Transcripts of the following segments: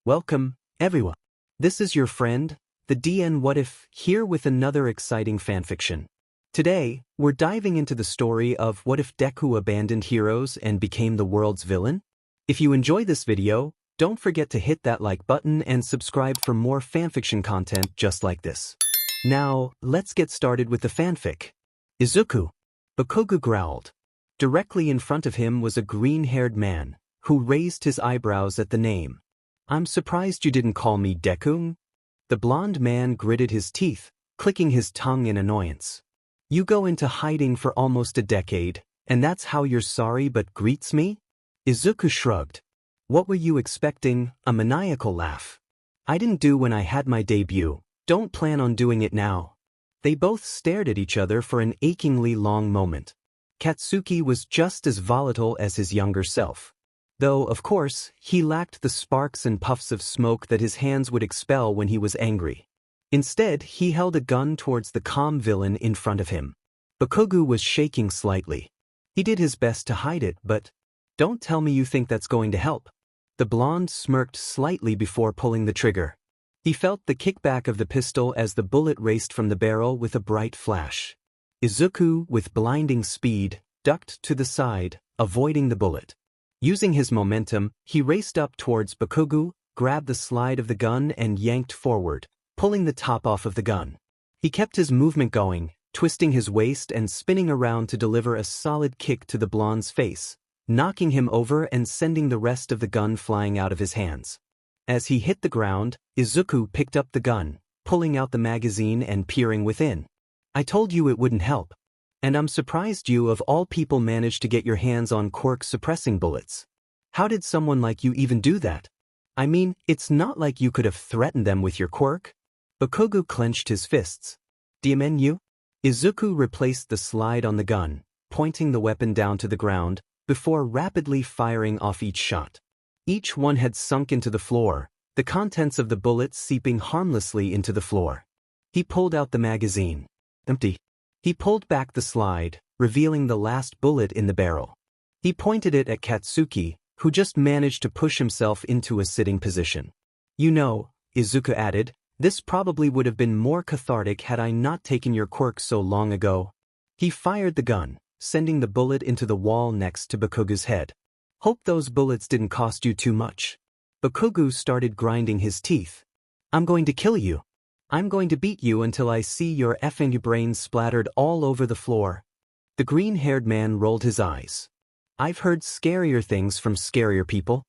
Welcome, everyone. This is your friend, the DN What If, here with another exciting fanfiction. Today, we're diving into the story of what if Deku abandoned heroes and became the world's villain? If you enjoy this video, don't forget to hit that like button and subscribe for more fanfiction content just like this. Now, let's get started with the fanfic. Izuku. Bakugo growled. Directly in front of him was a green-haired man, who raised his eyebrows at the name. I'm surprised you didn't call me Deku. The blonde man gritted his teeth, clicking his tongue in annoyance. You go into hiding for almost a decade, and that's how you're sorry but greets me? Izuku shrugged. What were you expecting, a maniacal laugh? I didn't do when I had my debut, don't plan on doing it now. They both stared at each other for an achingly long moment. Katsuki was just as volatile as his younger self. Though, of course, he lacked the sparks and puffs of smoke that his hands would expel when he was angry. Instead, he held a gun towards the calm villain in front of him. Bakugo was shaking slightly. He did his best to hide it, but don't tell me you think that's going to help. The blonde smirked slightly before pulling the trigger. He felt the kickback of the pistol as the bullet raced from the barrel with a bright flash. Izuku, with blinding speed, ducked to the side, avoiding the bullet. Using his momentum, he raced up towards Bakugo, grabbed the slide of the gun and yanked forward, pulling the top off of the gun. He kept his movement going, twisting his waist and spinning around to deliver a solid kick to the blonde's face, knocking him over and sending the rest of the gun flying out of his hands. As he hit the ground, Izuku picked up the gun, pulling out the magazine and peering within. I told you it wouldn't help. And I'm surprised you of all people managed to get your hands on quirk-suppressing bullets. How did someone like you even do that? I mean, it's not like you could have threatened them with your quirk. Bakugo clenched his fists. Do you mean you? Izuku replaced the slide on the gun, pointing the weapon down to the ground, before rapidly firing off each shot. Each one had sunk into the floor, the contents of the bullet seeping harmlessly into the floor. He pulled out the magazine. Empty. He pulled back the slide, revealing the last bullet in the barrel. He pointed it at Katsuki, who just managed to push himself into a sitting position. You know, Izuku added, this probably would have been more cathartic had I not taken your quirk so long ago. He fired the gun, sending the bullet into the wall next to Bakugo's head. Hope those bullets didn't cost you too much. Bakugo started grinding his teeth. I'm going to kill you. I'm going to beat you until I see your effing brains splattered all over the floor. The green-haired man rolled his eyes. I've heard scarier things from scarier people.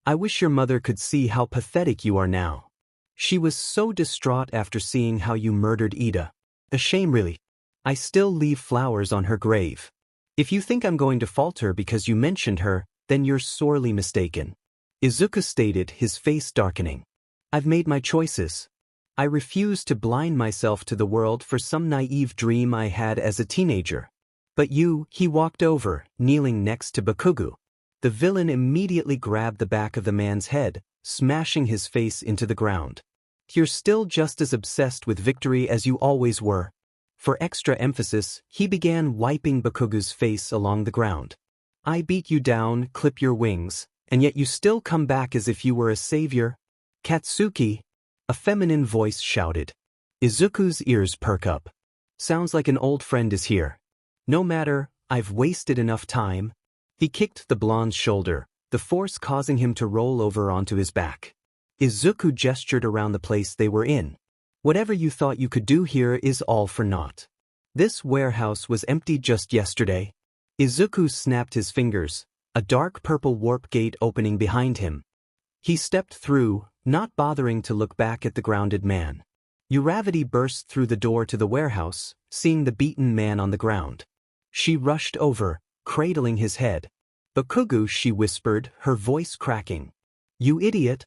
I wish your mother could see how pathetic you are now. She was so distraught after seeing how you murdered Ida. A shame really. I still leave flowers on her grave. If you think I'm going to falter because you mentioned her, then you're sorely mistaken. Izuku stated, his face darkening. I've made my choices. I refuse to blind myself to the world for some naive dream I had as a teenager. But you, he walked over, kneeling next to Bakugo. The villain immediately grabbed the back of the man's head, smashing his face into the ground. You're still just as obsessed with victory as you always were. For extra emphasis, he began wiping Bakugo's face along the ground. I beat you down, clip your wings, and yet you still come back as if you were a savior. Katsuki, a feminine voice shouted. Izuku's ears perk up. Sounds like an old friend is here. No matter, I've wasted enough time. He kicked the blonde's shoulder, the force causing him to roll over onto his back. Izuku gestured around the place they were in. Whatever you thought you could do here is all for naught. This warehouse was empty just yesterday. Izuku snapped his fingers, a dark purple warp gate opening behind him. He stepped through, not bothering to look back at the grounded man. Uravity burst through the door to the warehouse, seeing the beaten man on the ground. She rushed over, cradling his head. Bakugo, she whispered, her voice cracking. You idiot.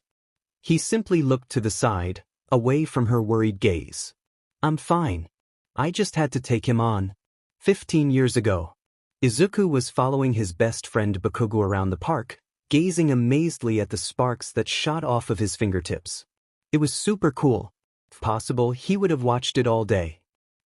He simply looked to the side, away from her worried gaze. I'm fine. I just had to take him on. 15 years ago. Izuku was following his best friend Bakugo around the park, gazing amazedly at the sparks that shot off of his fingertips. It was super cool. If possible, he would have watched it all day.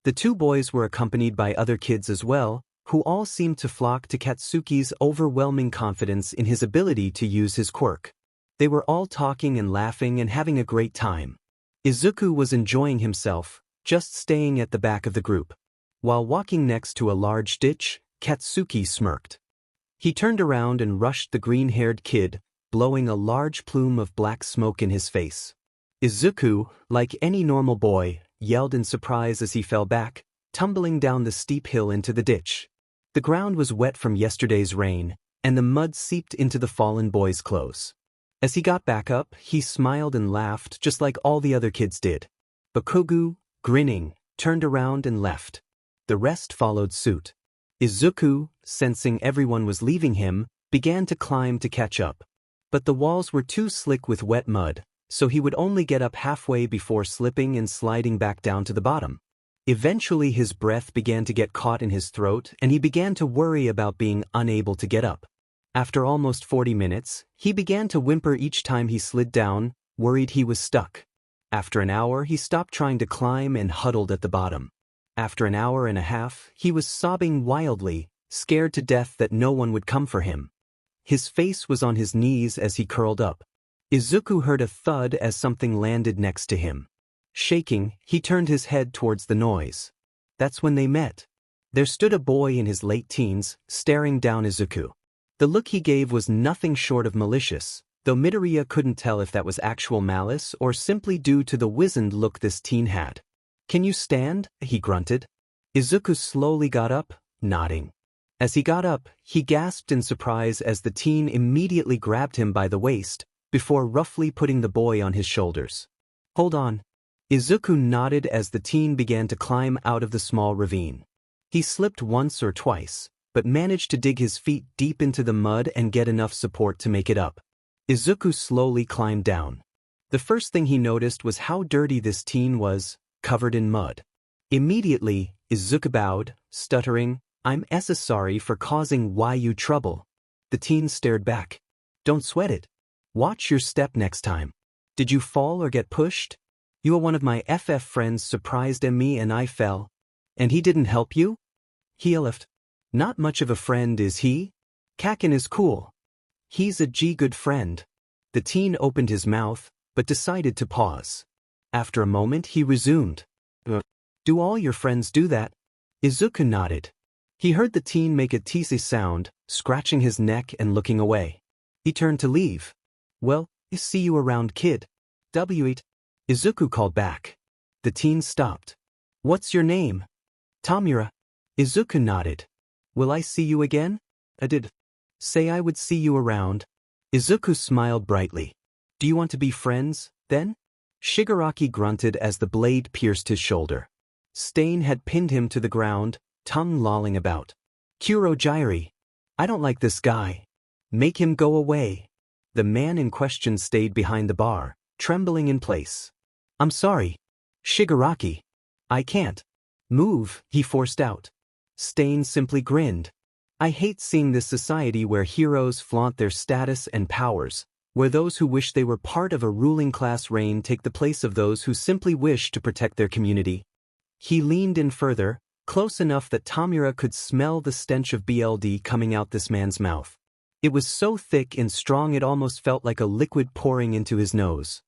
The two boys were accompanied by other kids as well, who all seemed to flock to Katsuki's overwhelming confidence in his ability to use his quirk. They were all talking and laughing and having a great time. Izuku was enjoying himself, just staying at the back of the group. While walking next to a large ditch, Katsuki smirked. He turned around and rushed the green-haired kid, blowing a large plume of black smoke in his face. Izuku, like any normal boy, yelled in surprise as he fell back, tumbling down the steep hill into the ditch. The ground was wet from yesterday's rain, and the mud seeped into the fallen boy's clothes. As he got back up, he smiled and laughed just like all the other kids did. Bakugo, grinning, turned around and left. The rest followed suit. Izuku, sensing everyone was leaving him, began to climb to catch up. But the walls were too slick with wet mud, so he would only get up halfway before slipping and sliding back down to the bottom. Eventually his breath began to get caught in his throat and he began to worry about being unable to get up. After almost 40 minutes, he began to whimper each time he slid down, worried he was stuck. After an hour, he stopped trying to climb and huddled at the bottom. After an hour and a half, he was sobbing wildly, scared to death that no one would come for him. His face was on his knees as he curled up. Izuku heard a thud as something landed next to him. Shaking, he turned his head towards the noise. That's when they met. There stood a boy in his late teens, staring down Izuku. The look he gave was nothing short of malicious, though Midoriya couldn't tell if that was actual malice or simply due to the wizened look this teen had. "Can you stand?" he grunted. Izuku slowly got up, nodding. As he got up, he gasped in surprise as the teen immediately grabbed him by the waist, before roughly putting the boy on his shoulders. "Hold on." Izuku nodded as the teen began to climb out of the small ravine. He slipped once or twice, but managed to dig his feet deep into the mud and get enough support to make it up. Izuku slowly climbed down. The first thing he noticed was how dirty this teen was, covered in mud. Immediately, Izuku bowed, stuttering, "I'm sorry for causing you trouble." The teen stared back. "Don't sweat it. Watch your step next time. Did you fall or get pushed? You were one of my FF friends surprised me and I fell. And he didn't help you?" He laughed. "Not much of a friend, is he? Kakin is cool. He's a good friend." The teen opened his mouth, but decided to pause. After a moment he resumed. Do all your friends do that?" Izuku nodded. He heard the teen make a teasy sound, scratching his neck and looking away. He turned to leave. "Well, see you around, kid." "Wait." Izuku called back. The teen stopped. "What's your name?" "Tamura." Izuku nodded. "Will I see you again?" "I did say I would see you around." Izuku smiled brightly. "Do you want to be friends, then?" Shigaraki grunted as the blade pierced his shoulder. Stain had pinned him to the ground, tongue lolling about. "Kurojiri. I don't like this guy. Make him go away." The man in question stayed behind the bar, trembling in place. "I'm sorry. Shigaraki. I can't move," he forced out. Stain simply grinned. "I hate seeing this society where heroes flaunt their status and powers, where those who wish they were part of a ruling class reign take the place of those who simply wish to protect their community." He leaned in further, close enough that Tamura could smell the stench of BLD coming out this man's mouth. It was so thick and strong it almost felt like a liquid pouring into his nose.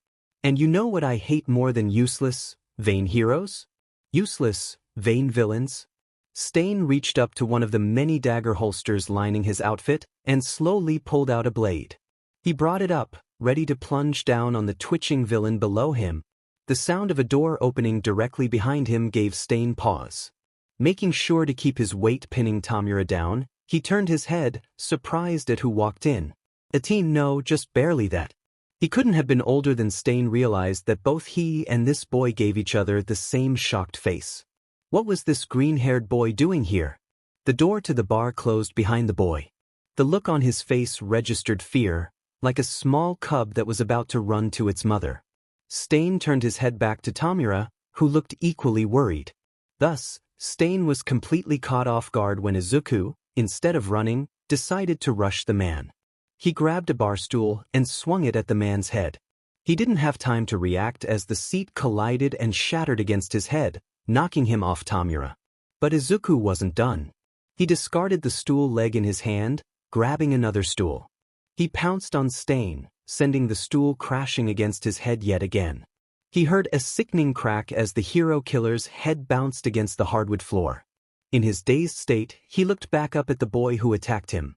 "And you know what I hate more than useless, vain heroes? Useless, vain villains." Stain reached up to one of the many dagger holsters lining his outfit and slowly pulled out a blade. He brought it up, ready to plunge down on the twitching villain below him. The sound of a door opening directly behind him gave Stain pause. Making sure to keep his weight pinning Tamura down, he turned his head, surprised at who walked in. A teen, no, just barely that. He couldn't have been older than Stain realized that both he and this boy gave each other the same shocked face. What was this green-haired boy doing here? The door to the bar closed behind the boy. The look on his face registered fear, like a small cub that was about to run to its mother. Stain turned his head back to Tamura, who looked equally worried. Thus, Stain was completely caught off guard when Izuku, instead of running, decided to rush the man. He grabbed a bar stool and swung it at the man's head. He didn't have time to react as the seat collided and shattered against his head, knocking him off Tamura. But Izuku wasn't done. He discarded the stool leg in his hand, grabbing another stool. He pounced on Stain, sending the stool crashing against his head yet again. He heard a sickening crack as the hero killer's head bounced against the hardwood floor. In his dazed state, he looked back up at the boy who attacked him.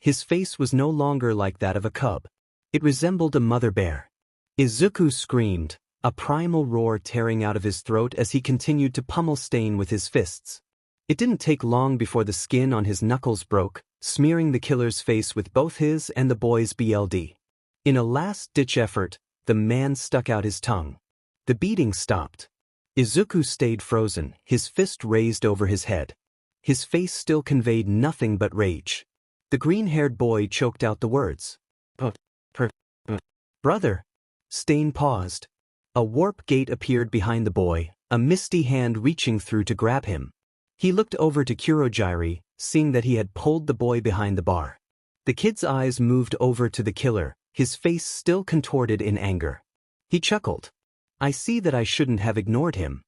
His face was no longer like that of a cub. It resembled a mother bear. Izuku screamed, a primal roar tearing out of his throat as he continued to pummel Stain with his fists. It didn't take long before the skin on his knuckles broke, smearing the killer's face with both his and the boy's blood. In a last-ditch effort, the man stuck out his tongue. The beating stopped. Izuku stayed frozen, his fist raised over his head. His face still conveyed nothing but rage. The green-haired boy choked out the words. Brother. Stain paused. A warp gate appeared behind the boy, a misty hand reaching through to grab him. He looked over to Kurogiri, seeing that he had pulled the boy behind the bar. The kid's eyes moved over to the killer, his face still contorted in anger. He chuckled. I see that I shouldn't have ignored him.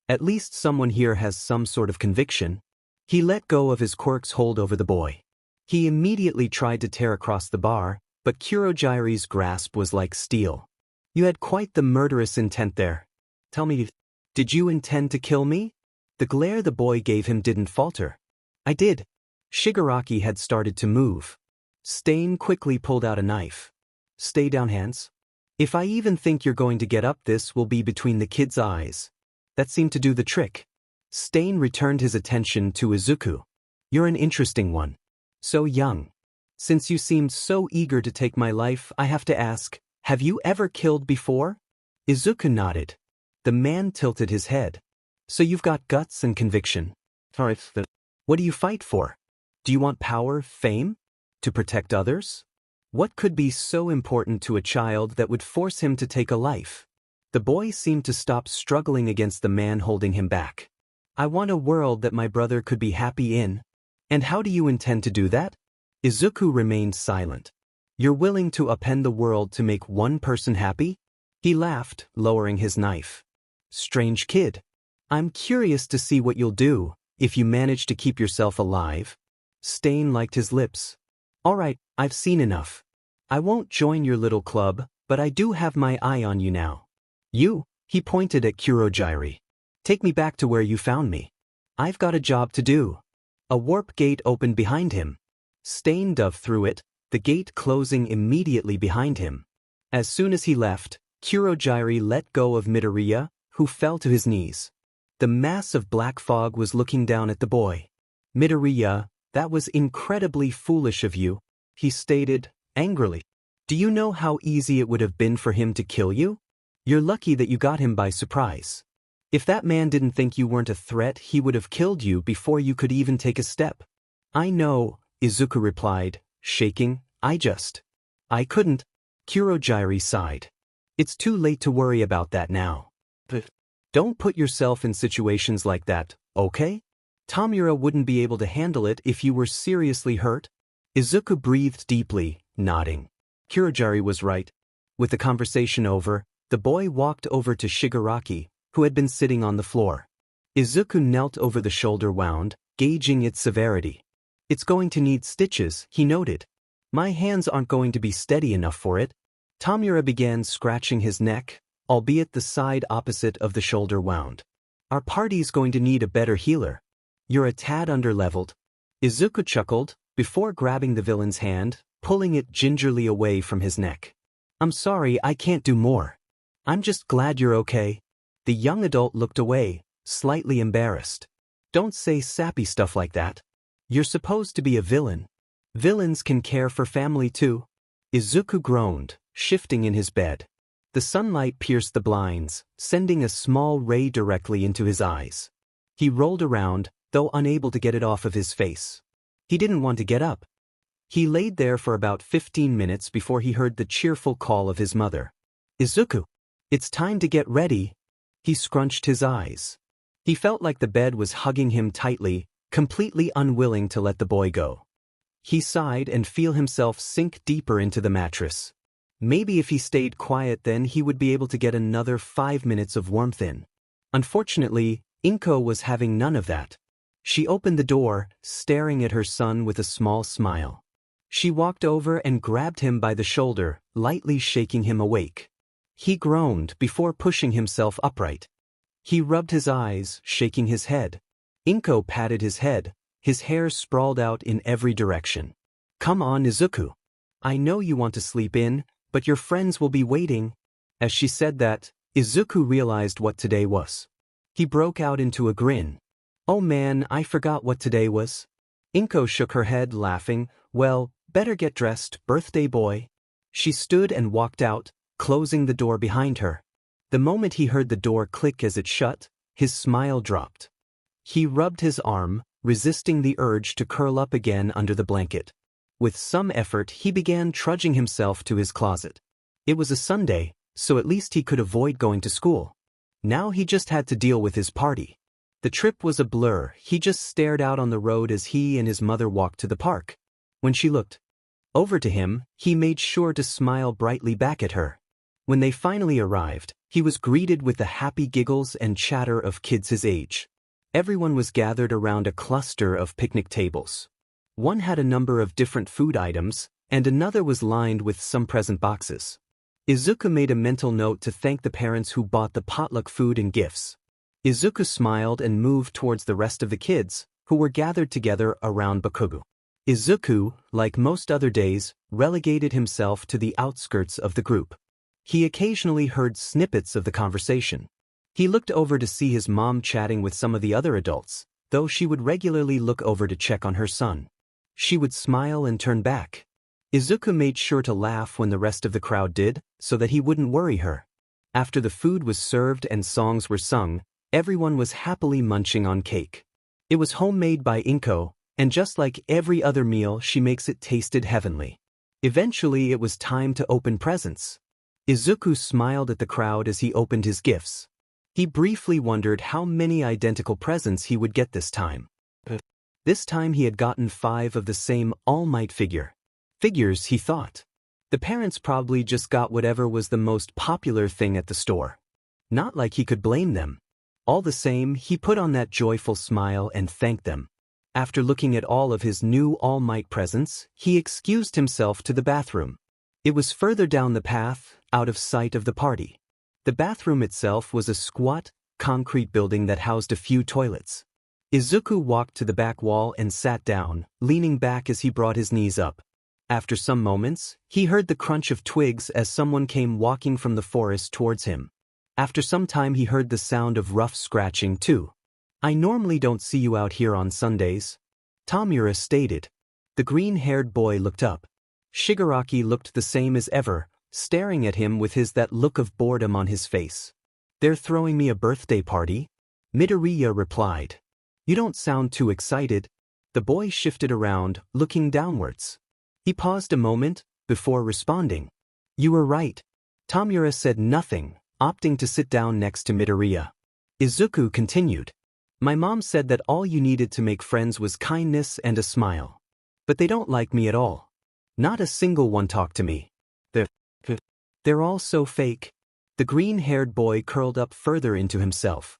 At least someone here has some sort of conviction. He let go of his quirk's hold over the boy. He immediately tried to tear across the bar, but Kurogiri's grasp was like steel. You had quite the murderous intent there. Tell me, did you intend to kill me? The glare the boy gave him didn't falter. I did. Shigaraki had started to move. Stain quickly pulled out a knife. Stay down, hands. If I even think you're going to get up, this will be between the kid's eyes. That seemed to do the trick. Stain returned his attention to Izuku. You're an interesting one. So young. Since you seemed so eager to take my life, I have to ask, have you ever killed before? Izuku nodded. The man tilted his head. So you've got guts and conviction. What do you fight for? Do you want power, fame? To protect others? What could be so important to a child that would force him to take a life? The boy seemed to stop struggling against the man holding him back. I want a world that my brother could be happy in. And how do you intend to do that? Izuku remained silent. You're willing to upend the world to make one person happy? He laughed, lowering his knife. Strange kid. I'm curious to see what you'll do, if you manage to keep yourself alive. Stain liked his lips. All right, I've seen enough. I won't join your little club, but I do have my eye on you now. You, he pointed at Kurogiri. Take me back to where you found me. I've got a job to do. A warp gate opened behind him. Stain dove through it, the gate closing immediately behind him. As soon as he left, Kurogiri let go of Midoriya, who fell to his knees. The mass of black fog was looking down at the boy. Midoriya, that was incredibly foolish of you, he stated, angrily. Do you know how easy it would have been for him to kill you? You're lucky that you got him by surprise. If that man didn't think you weren't a threat, he would have killed you before you could even take a step. I know, Izuku replied, shaking, I couldn't. Kurogiri sighed. It's too late to worry about that now. But don't put yourself in situations like that, okay? Tamura wouldn't be able to handle it if you were seriously hurt. Izuku breathed deeply, nodding. Kurogiri was right. With the conversation over, the boy walked over to Shigaraki, who had been sitting on the floor. Izuku knelt over the shoulder wound, gauging its severity. It's going to need stitches, he noted. My hands aren't going to be steady enough for it. Tamura began scratching his neck, albeit the side opposite of the shoulder wound. Our party's going to need a better healer. You're a tad underleveled. Izuku chuckled, before grabbing the villain's hand, pulling it gingerly away from his neck. I'm sorry, I can't do more. I'm just glad you're okay. The young adult looked away, slightly embarrassed. Don't say sappy stuff like that. You're supposed to be a villain. Villains can care for family too. Izuku groaned, shifting in his bed. The sunlight pierced the blinds, sending a small ray directly into his eyes. He rolled around, though unable to get it off of his face. He didn't want to get up. He laid there for about 15 minutes before he heard the cheerful call of his mother. Izuku, it's time to get ready. He scrunched his eyes. He felt like the bed was hugging him tightly, completely unwilling to let the boy go. He sighed and felt himself sink deeper into the mattress. Maybe if he stayed quiet then he would be able to get another 5 minutes of warmth in. Unfortunately, Inko was having none of that. She opened the door, staring at her son with a small smile. She walked over and grabbed him by the shoulder, lightly shaking him awake. He groaned before pushing himself upright. He rubbed his eyes, shaking his head. Inko patted his head, his hair sprawled out in every direction. "Come on, Izuku. I know you want to sleep in, but your friends will be waiting." As she said that, Izuku realized what today was. He broke out into a grin. "Oh man, I forgot what today was." Inko shook her head, laughing. "Well, better get dressed, birthday boy." She stood and walked out, closing the door behind her. The moment he heard the door click as it shut, his smile dropped. He rubbed his arm, resisting the urge to curl up again under the blanket. With some effort, he began trudging himself to his closet. It was a Sunday, so at least he could avoid going to school. Now he just had to deal with his party. The trip was a blur. He just stared out on the road as he and his mother walked to the park. When she looked over to him, he made sure to smile brightly back at her. When they finally arrived, he was greeted with the happy giggles and chatter of kids his age. Everyone was gathered around a cluster of picnic tables. One had a number of different food items, and another was lined with some present boxes. Izuku made a mental note to thank the parents who bought the potluck food and gifts. Izuku smiled and moved towards the rest of the kids, who were gathered together around Bakugo. Izuku, like most other days, relegated himself to the outskirts of the group. He occasionally heard snippets of the conversation. He looked over to see his mom chatting with some of the other adults, though she would regularly look over to check on her son. She would smile and turn back. Izuku made sure to laugh when the rest of the crowd did, so that he wouldn't worry her. After the food was served and songs were sung, everyone was happily munching on cake. It was homemade by Inko, and just like every other meal, she makes it tasted heavenly. Eventually, it was time to open presents. Izuku smiled at the crowd as he opened his gifts. He briefly wondered how many identical presents he would get this time. This time he had gotten 5 of the same All Might figure. Figures, he thought. The parents probably just got whatever was the most popular thing at the store. Not like he could blame them. All the same, he put on that joyful smile and thanked them. After looking at all of his new All Might presents, he excused himself to the bathroom. It was further down the path, out of sight of the party. The bathroom itself was a squat, concrete building that housed a few toilets. Izuku walked to the back wall and sat down, leaning back as he brought his knees up. After some moments, he heard the crunch of twigs as someone came walking from the forest towards him. After some time he heard the sound of rough scratching too. "I normally don't see you out here on Sundays," Tamura stated. The green-haired boy looked up. Shigaraki looked the same as ever, staring at him with that look of boredom on his face. "They're throwing me a birthday party?" Midoriya replied. "You don't sound too excited." The boy shifted around, looking downwards. He paused a moment, before responding. "You were right." Tamura said nothing, opting to sit down next to Midoriya. Izuku continued. "My mom said that all you needed to make friends was kindness and a smile. But they don't like me at all. Not a single one talked to me. They're all so fake." The green-haired boy curled up further into himself.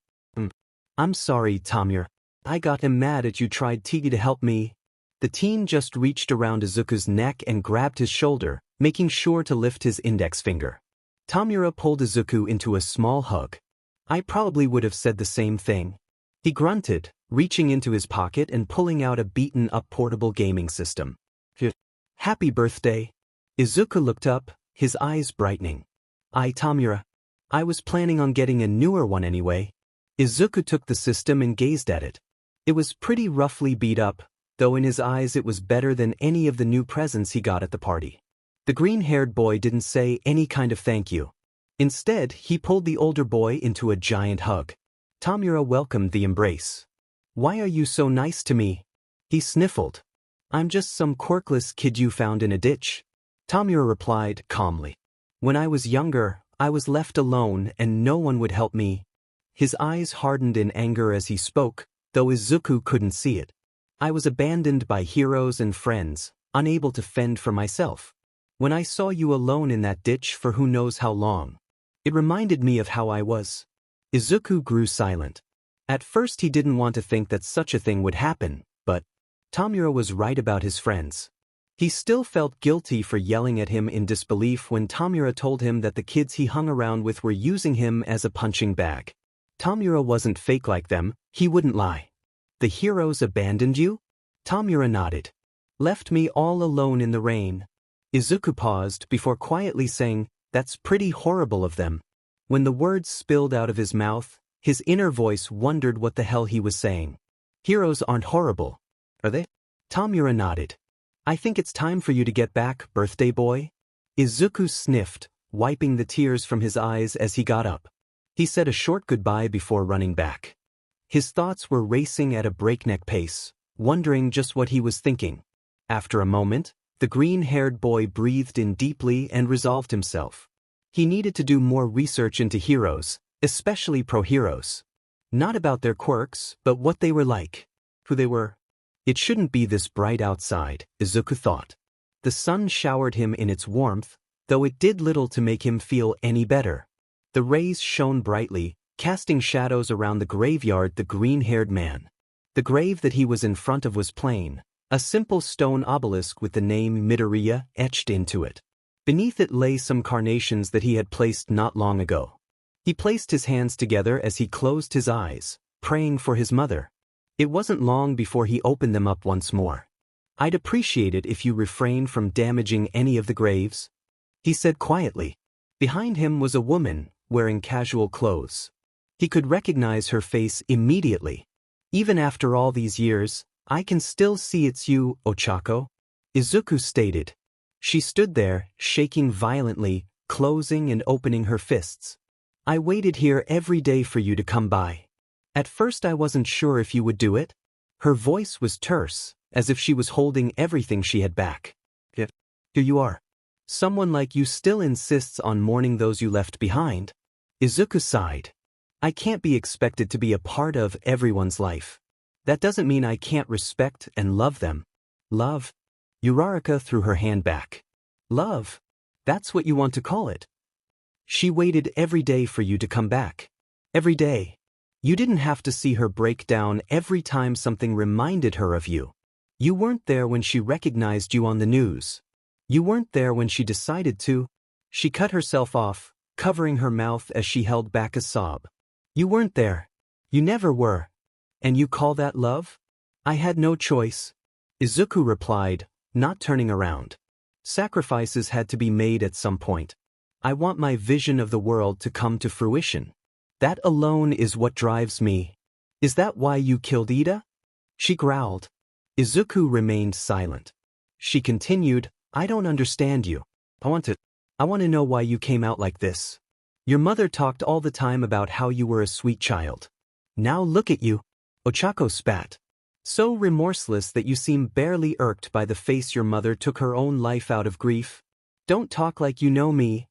"I'm sorry, Tamura. I got mad at you tried to help me." The teen just reached around Izuku's neck and grabbed his shoulder, making sure to lift his index finger. Tamura pulled Izuku into a small hug. "I probably would have said the same thing." He grunted, reaching into his pocket and pulling out a beaten-up portable gaming system. "Happy birthday." Izuku looked up, his eyes brightening. Tamura. I was planning on getting a newer one anyway." Izuku took the system and gazed at it. It was pretty roughly beat up, though in his eyes it was better than any of the new presents he got at the party. The green-haired boy didn't say any kind of thank you. Instead, he pulled the older boy into a giant hug. Tamura welcomed the embrace. "Why are you so nice to me?" He sniffled. "I'm just some quirkless kid you found in a ditch." Tamura replied calmly. "When I was younger, I was left alone and no one would help me." His eyes hardened in anger as he spoke, though Izuku couldn't see it. "I was abandoned by heroes and friends, unable to fend for myself. When I saw you alone in that ditch for who knows how long, it reminded me of how I was." Izuku grew silent. At first he didn't want to think that such a thing would happen, but Tamura was right about his friends. He still felt guilty for yelling at him in disbelief when Tamura told him that the kids he hung around with were using him as a punching bag. Tamura wasn't fake like them, he wouldn't lie. The heroes abandoned you? Tamura nodded. Left me all alone in the rain. Izuku paused before quietly saying, "That's pretty horrible of them." When the words spilled out of his mouth, his inner voice wondered what the hell he was saying. Heroes aren't horrible, are they? Tamura nodded. I think it's time for you to get back, birthday boy. Izuku sniffed, wiping the tears from his eyes as he got up. He said a short goodbye before running back. His thoughts were racing at a breakneck pace, wondering just what he was thinking. After a moment, the green-haired boy breathed in deeply and resolved himself. He needed to do more research into heroes, especially pro-heroes. Not about their quirks, but what they were like. Who they were. It shouldn't be this bright outside, Izuku thought. The sun showered him in its warmth, though it did little to make him feel any better. The rays shone brightly, casting shadows around the graveyard the green-haired man. The grave that he was in front of was plain, a simple stone obelisk with the name Midoriya etched into it. Beneath it lay some carnations that he had placed not long ago. He placed his hands together as he closed his eyes, praying for his mother. It wasn't long before he opened them up once more. I'd appreciate it if you refrain from damaging any of the graves, he said quietly. Behind him was a woman, wearing casual clothes. He could recognize her face immediately. Even after all these years, I can still see it's you, Ochako, Izuku stated. She stood there, shaking violently, closing and opening her fists. I waited here every day for you to come by. At first I wasn't sure if you would do it. Her voice was terse, as if she was holding everything she had back. Yet, here you are. Someone like you still insists on mourning those you left behind. Izuku sighed. I can't be expected to be a part of everyone's life. That doesn't mean I can't respect and love them. Love? Uraraka threw her hand back. Love? That's what you want to call it. She waited every day for you to come back. Every day. You didn't have to see her break down every time something reminded her of you. You weren't there when she recognized you on the news. You weren't there when she decided to. She cut herself off, covering her mouth as she held back a sob. You weren't there. You never were. And you call that love? I had no choice. Izuku replied, not turning around. Sacrifices had to be made at some point. I want my vision of the world to come to fruition. That alone is what drives me. Is that why you killed Ida? She growled. Izuku remained silent. She continued, I don't understand you. I want to know why you came out like this. Your mother talked all the time about how you were a sweet child. Now look at you. Ochako spat. So remorseless that you seem barely irked by the face your mother took her own life out of grief. Don't talk like you know me.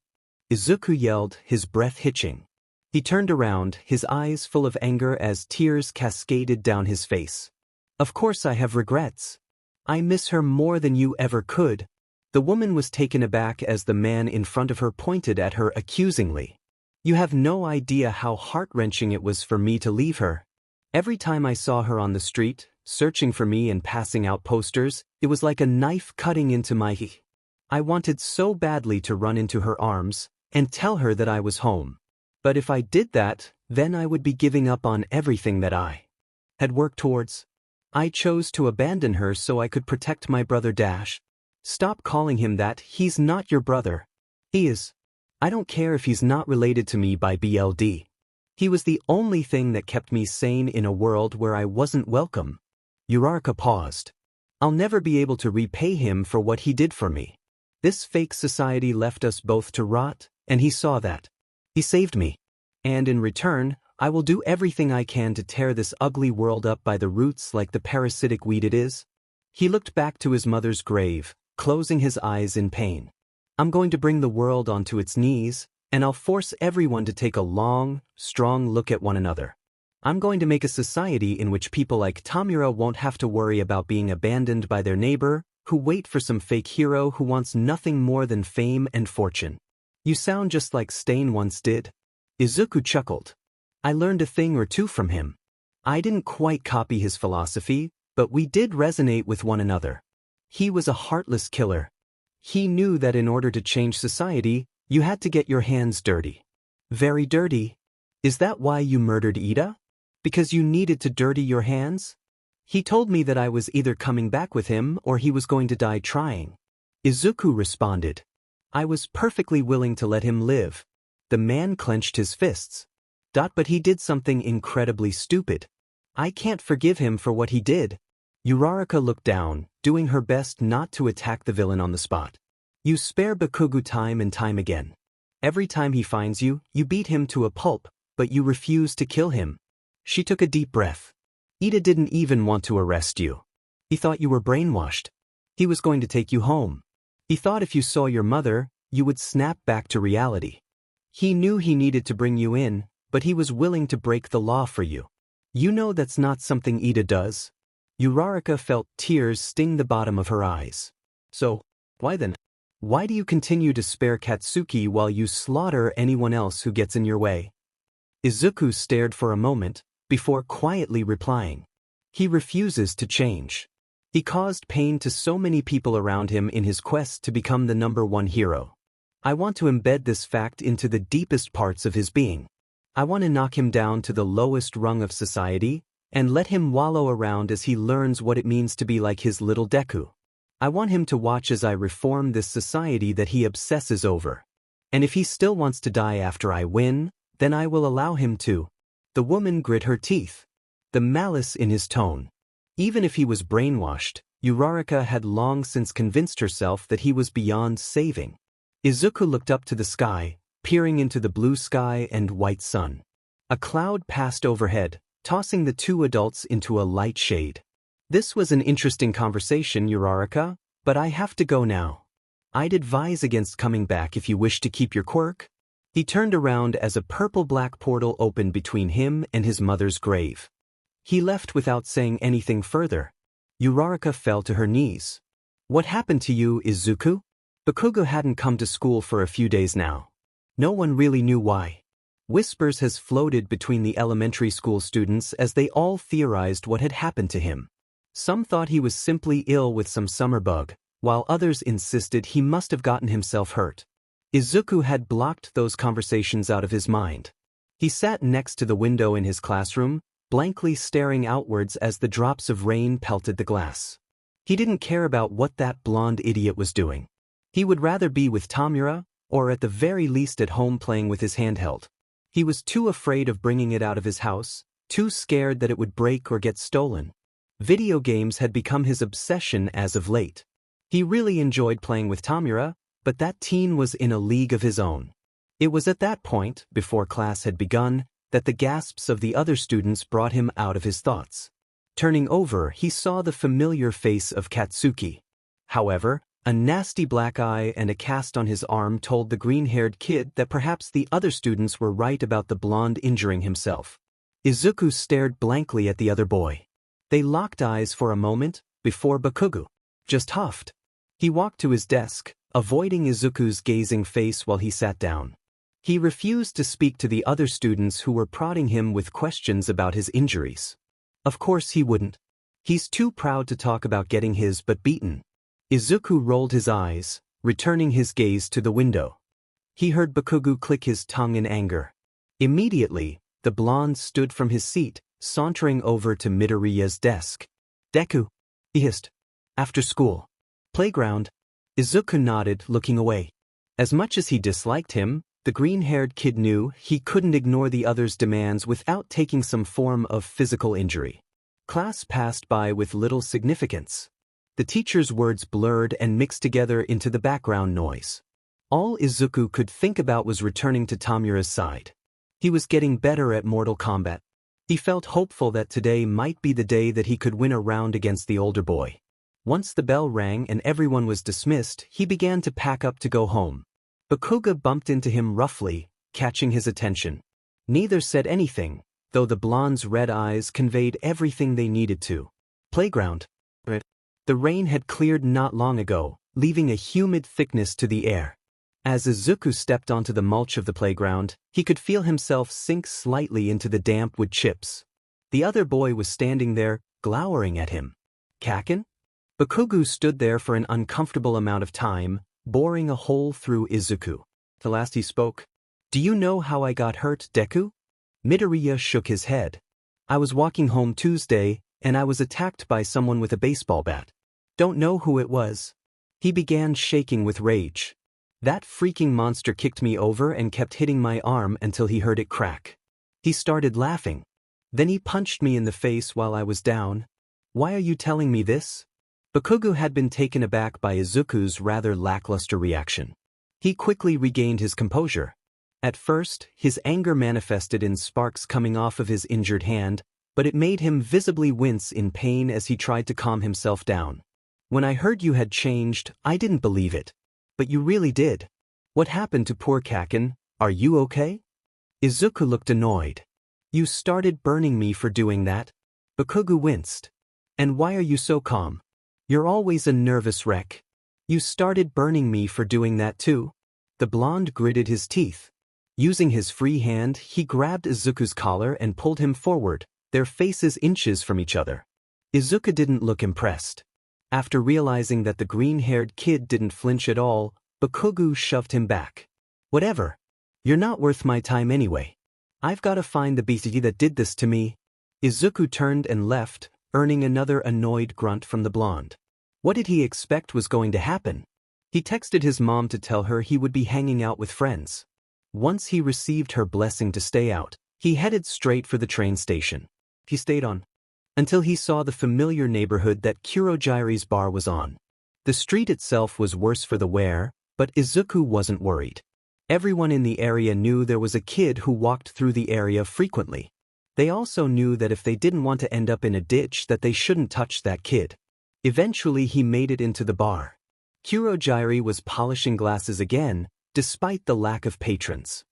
Izuku yelled, his breath hitching. He turned around, his eyes full of anger as tears cascaded down his face. Of course I have regrets. I miss her more than you ever could. The woman was taken aback as the man in front of her pointed at her accusingly. You have no idea how heart-wrenching it was for me to leave her. Every time I saw her on the street, searching for me and passing out posters, it was like a knife cutting into my I wanted so badly to run into her arms and tell her that I was home. But if I did that, then I would be giving up on everything that I had worked towards. I chose to abandon her so I could protect my brother Dash. Stop calling him that, he's not your brother. He is. I don't care if he's not related to me by BLD. He was the only thing that kept me sane in a world where I wasn't welcome. Uraraka paused. I'll never be able to repay him for what he did for me. This fake society left us both to rot, and he saw that. He saved me. And in return, I will do everything I can to tear this ugly world up by the roots like the parasitic weed it is. He looked back to his mother's grave, closing his eyes in pain. I'm going to bring the world onto its knees, and I'll force everyone to take a long, strong look at one another. I'm going to make a society in which people like Tamura won't have to worry about being abandoned by their neighbor, who wait for some fake hero who wants nothing more than fame and fortune. You sound just like Stain once did. Izuku chuckled. I learned a thing or two from him. I didn't quite copy his philosophy, but we did resonate with one another. He was a heartless killer. He knew that in order to change society, you had to get your hands dirty. Very dirty. Is that why you murdered Ida? Because you needed to dirty your hands? He told me that I was either coming back with him or he was going to die trying. Izuku responded. I was perfectly willing to let him live. The man clenched his fists. But he did something incredibly stupid. I can't forgive him for what he did. Uraraka looked down, doing her best not to attack the villain on the spot. You spare Bakugo time and time again. Every time he finds you, you beat him to a pulp, but you refuse to kill him. She took a deep breath. Ida didn't even want to arrest you. He thought you were brainwashed. He was going to take you home. He thought if you saw your mother, you would snap back to reality. He knew he needed to bring you in, but he was willing to break the law for you. You know that's not something Ida does. Uraraka felt tears sting the bottom of her eyes. So, why then? Why do you continue to spare Katsuki while you slaughter anyone else who gets in your way? Izuku stared for a moment, before quietly replying. He refuses to change. He caused pain to so many people around him in his quest to become the #1 hero. I want to embed this fact into the deepest parts of his being. I want to knock him down to the lowest rung of society, and let him wallow around as he learns what it means to be like his little Deku. I want him to watch as I reform this society that he obsesses over. And if he still wants to die after I win, then I will allow him to. The woman grit her teeth. The malice in his tone. Even if he was brainwashed, Uraraka had long since convinced herself that he was beyond saving. Izuku looked up to the sky, peering into the blue sky and white sun. A cloud passed overhead, tossing the two adults into a light shade. This was an interesting conversation, Uraraka, but I have to go now. I'd advise against coming back if you wish to keep your quirk. He turned around as a purple-black portal opened between him and his mother's grave. He left without saying anything further. Uraraka fell to her knees. What happened to you, Izuku? Bakugo hadn't come to school for a few days now. No one really knew why. Whispers has floated between the elementary school students as they all theorized what had happened to him. Some thought he was simply ill with some summer bug, while others insisted he must have gotten himself hurt. Izuku had blocked those conversations out of his mind. He sat next to the window in his classroom, blankly staring outwards as the drops of rain pelted the glass. He didn't care about what that blonde idiot was doing. He would rather be with Tamura, or at the very least at home playing with his handheld. He was too afraid of bringing it out of his house, too scared that it would break or get stolen. Video games had become his obsession as of late. He really enjoyed playing with Tamura, but that teen was in a league of his own. It was at that point, before class had begun, that the gasps of the other students brought him out of his thoughts. Turning over, he saw the familiar face of Katsuki. However, a nasty black eye and a cast on his arm told the green-haired kid that perhaps the other students were right about the blonde injuring himself. Izuku stared blankly at the other boy. They locked eyes for a moment, before Bakugo just huffed. He walked to his desk, avoiding Izuku's gazing face while he sat down. He refused to speak to the other students who were prodding him with questions about his injuries. Of course he wouldn't. He's too proud to talk about getting his butt beaten. Izuku rolled his eyes, returning his gaze to the window. He heard Bakugo click his tongue in anger. Immediately, the blonde stood from his seat, sauntering over to Midoriya's desk. Deku, he hissed. After school. Playground. Izuku nodded, looking away. As much as he disliked him, the green-haired kid knew he couldn't ignore the other's demands without taking some form of physical injury. Class passed by with little significance. The teacher's words blurred and mixed together into the background noise. All Izuku could think about was returning to Tamura's side. He was getting better at Mortal Kombat. He felt hopeful that today might be the day that he could win a round against the older boy. Once the bell rang and everyone was dismissed, he began to pack up to go home. Bakugo bumped into him roughly, catching his attention. Neither said anything, though the blonde's red eyes conveyed everything they needed to. Playground. The rain had cleared not long ago, leaving a humid thickness to the air. As Izuku stepped onto the mulch of the playground, he could feel himself sink slightly into the damp wood chips. The other boy was standing there, glowering at him. Kaken? Bakugo stood there for an uncomfortable amount of time, boring a hole through Izuku. The last he spoke, "Do you know how I got hurt, Deku?" Midoriya shook his head. "I was walking home Tuesday, and I was attacked by someone with a baseball bat. Don't know who it was." He began shaking with rage. "That freaking monster kicked me over and kept hitting my arm until he heard it crack. He started laughing. Then he punched me in the face while I was down. Why are you telling me this?" Bakugo had been taken aback by Izuku's rather lackluster reaction. He quickly regained his composure. At first, his anger manifested in sparks coming off of his injured hand, but it made him visibly wince in pain as he tried to calm himself down. "When I heard you had changed, I didn't believe it. But you really did. What happened to poor Kaken? Are you okay?" Izuku looked annoyed. "You started burning me for doing that?" Bakugo winced. "And why are you so calm? You're always a nervous wreck. You started burning me for doing that too?" The blonde gritted his teeth. Using his free hand, he grabbed Izuku's collar and pulled him forward, their faces inches from each other. Izuku didn't look impressed. After realizing that the green-haired kid didn't flinch at all, Bakugo shoved him back. "Whatever. You're not worth my time anyway. I've got to find the beastie that did this to me." Izuku turned and left, earning another annoyed grunt from the blonde. What did he expect was going to happen? He texted his mom to tell her he would be hanging out with friends. Once he received her blessing to stay out, he headed straight for the train station. He stayed on until he saw the familiar neighborhood that Kurogiri's bar was on. The street itself was worse for the wear, but Izuku wasn't worried. Everyone in the area knew there was a kid who walked through the area frequently. They also knew that if they didn't want to end up in a ditch that they shouldn't touch that kid. Eventually he made it into the bar. Kurogiri was polishing glasses again, despite the lack of patrons.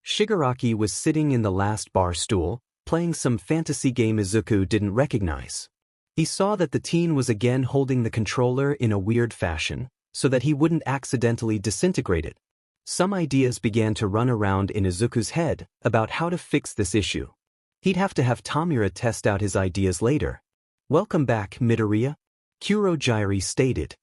Shigaraki was sitting in the last bar stool, playing some fantasy game Izuku didn't recognize. He saw that the teen was again holding the controller in a weird fashion, so that he wouldn't accidentally disintegrate it. Some ideas began to run around in Izuku's head about how to fix this issue. He'd have to have Tamura test out his ideas later. "Welcome back, Midoriya," Kurogiri stated.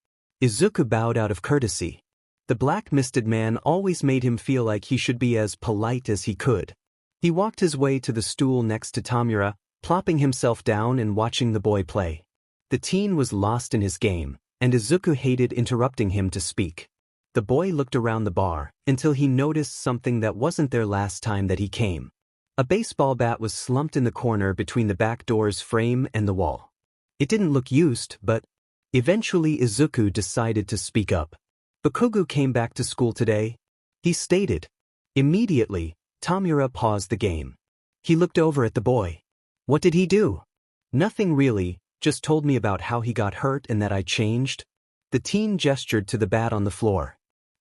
Izuku bowed out of courtesy. The black-misted man always made him feel like he should be as polite as he could. He walked his way to the stool next to Tamura, plopping himself down and watching the boy play. The teen was lost in his game, and Izuku hated interrupting him to speak. The boy looked around the bar until he noticed something that wasn't there last time that he came. A baseball bat was slumped in the corner between the back door's frame and the wall. It didn't look used, but eventually Izuku decided to speak up. "Bakugo came back to school today," he stated. Immediately, Tamura paused the game. He looked over at the boy. "What did he do?" "Nothing really, just told me about how he got hurt and that I changed." The teen gestured to the bat on the floor.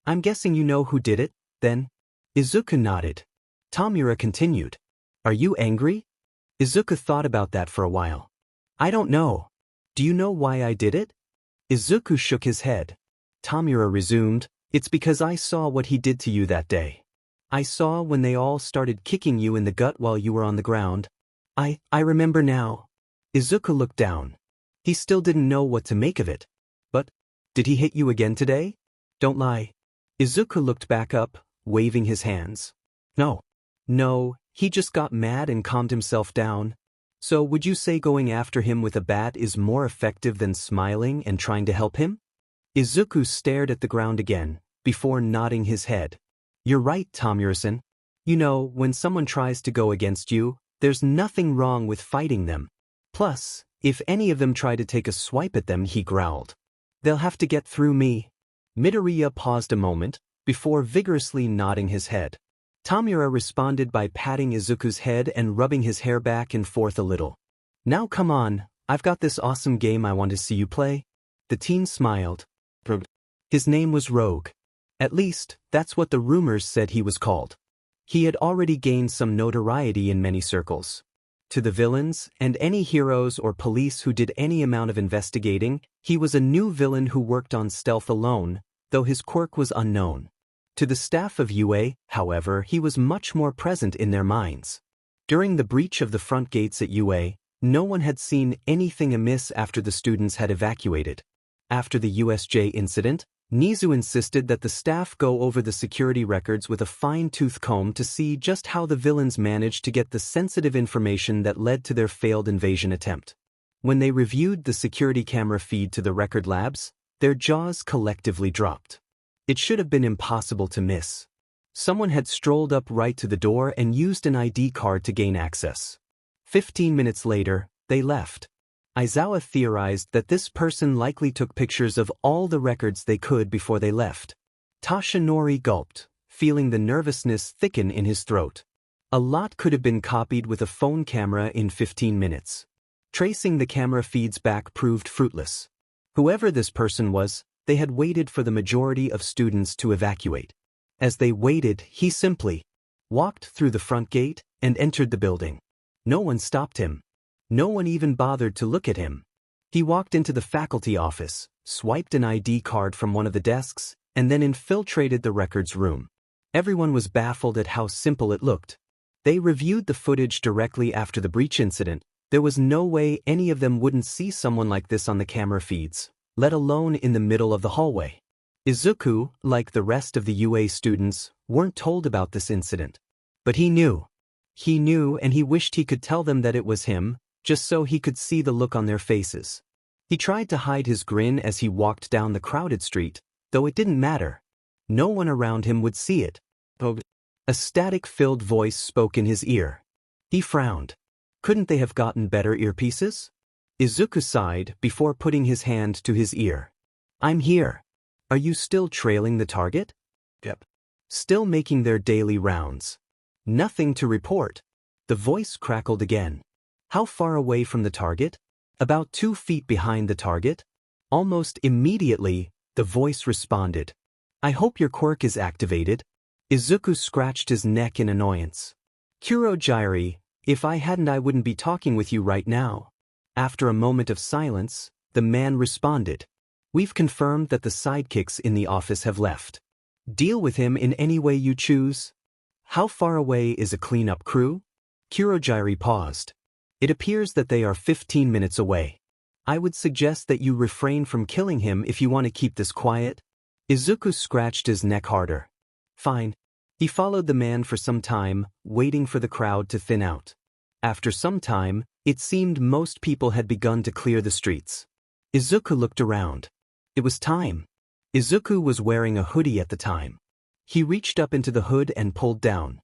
"I'm guessing you know who did it, then?" Izuku nodded. Tamura continued. "Are you angry?" Izuku thought about that for a while. "I don't know. Do you know why I did it?" Izuku shook his head. Tamura resumed, "It's because I saw what he did to you that day. I saw when they all started kicking you in the gut while you were on the ground. I remember now." Izuku looked down. He still didn't know what to make of it. "But, did he hit you again today? Don't lie." Izuku looked back up, waving his hands. No, he just got mad and calmed himself down. "So would you say going after him with a bat is more effective than smiling and trying to help him?" Izuku stared at the ground again, before nodding his head. "You're right, Tamura-san. You know, when someone tries to go against you, there's nothing wrong with fighting them. Plus, if any of them try to take a swipe at them," he growled, "they'll have to get through me." Midoriya paused a moment, before vigorously nodding his head. Tamura responded by patting Izuku's head and rubbing his hair back and forth a little. "Now come on, I've got this awesome game I want to see you play." The teen smiled. His name was Rogue. At least, that's what the rumors said he was called. He had already gained some notoriety in many circles. To the villains, and any heroes or police who did any amount of investigating, he was a new villain who worked on stealth alone, though his quirk was unknown. To the staff of UA, however, he was much more present in their minds. During the breach of the front gates at UA, no one had seen anything amiss after the students had evacuated. After the USJ incident, Nizu insisted that the staff go over the security records with a fine-tooth comb to see just how the villains managed to get the sensitive information that led to their failed invasion attempt. When they reviewed the security camera feed to the record labs, their jaws collectively dropped. It should have been impossible to miss. Someone had strolled up right to the door and used an ID card to gain access. 15 minutes later, they left. Aizawa theorized that this person likely took pictures of all the records they could before they left. Tashinori gulped, feeling the nervousness thicken in his throat. A lot could have been copied with a phone camera in 15 minutes. Tracing the camera feeds back proved fruitless. Whoever this person was, they had waited for the majority of students to evacuate. As they waited, he simply walked through the front gate and entered the building. No one stopped him. No one even bothered to look at him. He walked into the faculty office, swiped an ID card from one of the desks, and then infiltrated the records room. Everyone was baffled at how simple it looked. They reviewed the footage directly after the breach incident. There was no way any of them wouldn't see someone like this on the camera feeds, let alone in the middle of the hallway. Izuku, like the rest of the UA students, weren't told about this incident. But he knew. He knew, and he wished he could tell them that it was him, just so he could see the look on their faces. He tried to hide his grin as he walked down the crowded street, though it didn't matter. No one around him would see it. A static-filled voice spoke in his ear. He frowned. Couldn't they have gotten better earpieces? Izuku sighed before putting his hand to his ear. I'm here. Are you still trailing the target? Yep. Still making their daily rounds. Nothing to report. The voice crackled again. How far away from the target? About 2 feet behind the target. Almost immediately, the voice responded. I hope your quirk is activated. Izuku scratched his neck in annoyance. Kurogyari, if I hadn't I wouldn't be talking with you right now. After a moment of silence, the man responded. We've confirmed that the sidekicks in the office have left. Deal with him in any way you choose. How far away is a cleanup crew? Kurogyari paused. It appears that they are 15 minutes away. I would suggest that you refrain from killing him if you want to keep this quiet. Izuku scratched his neck harder. Fine. He followed the man for some time, waiting for the crowd to thin out. After some time, it seemed most people had begun to clear the streets. Izuku looked around. It was time. Izuku was wearing a hoodie at the time. He reached up into the hood and pulled down.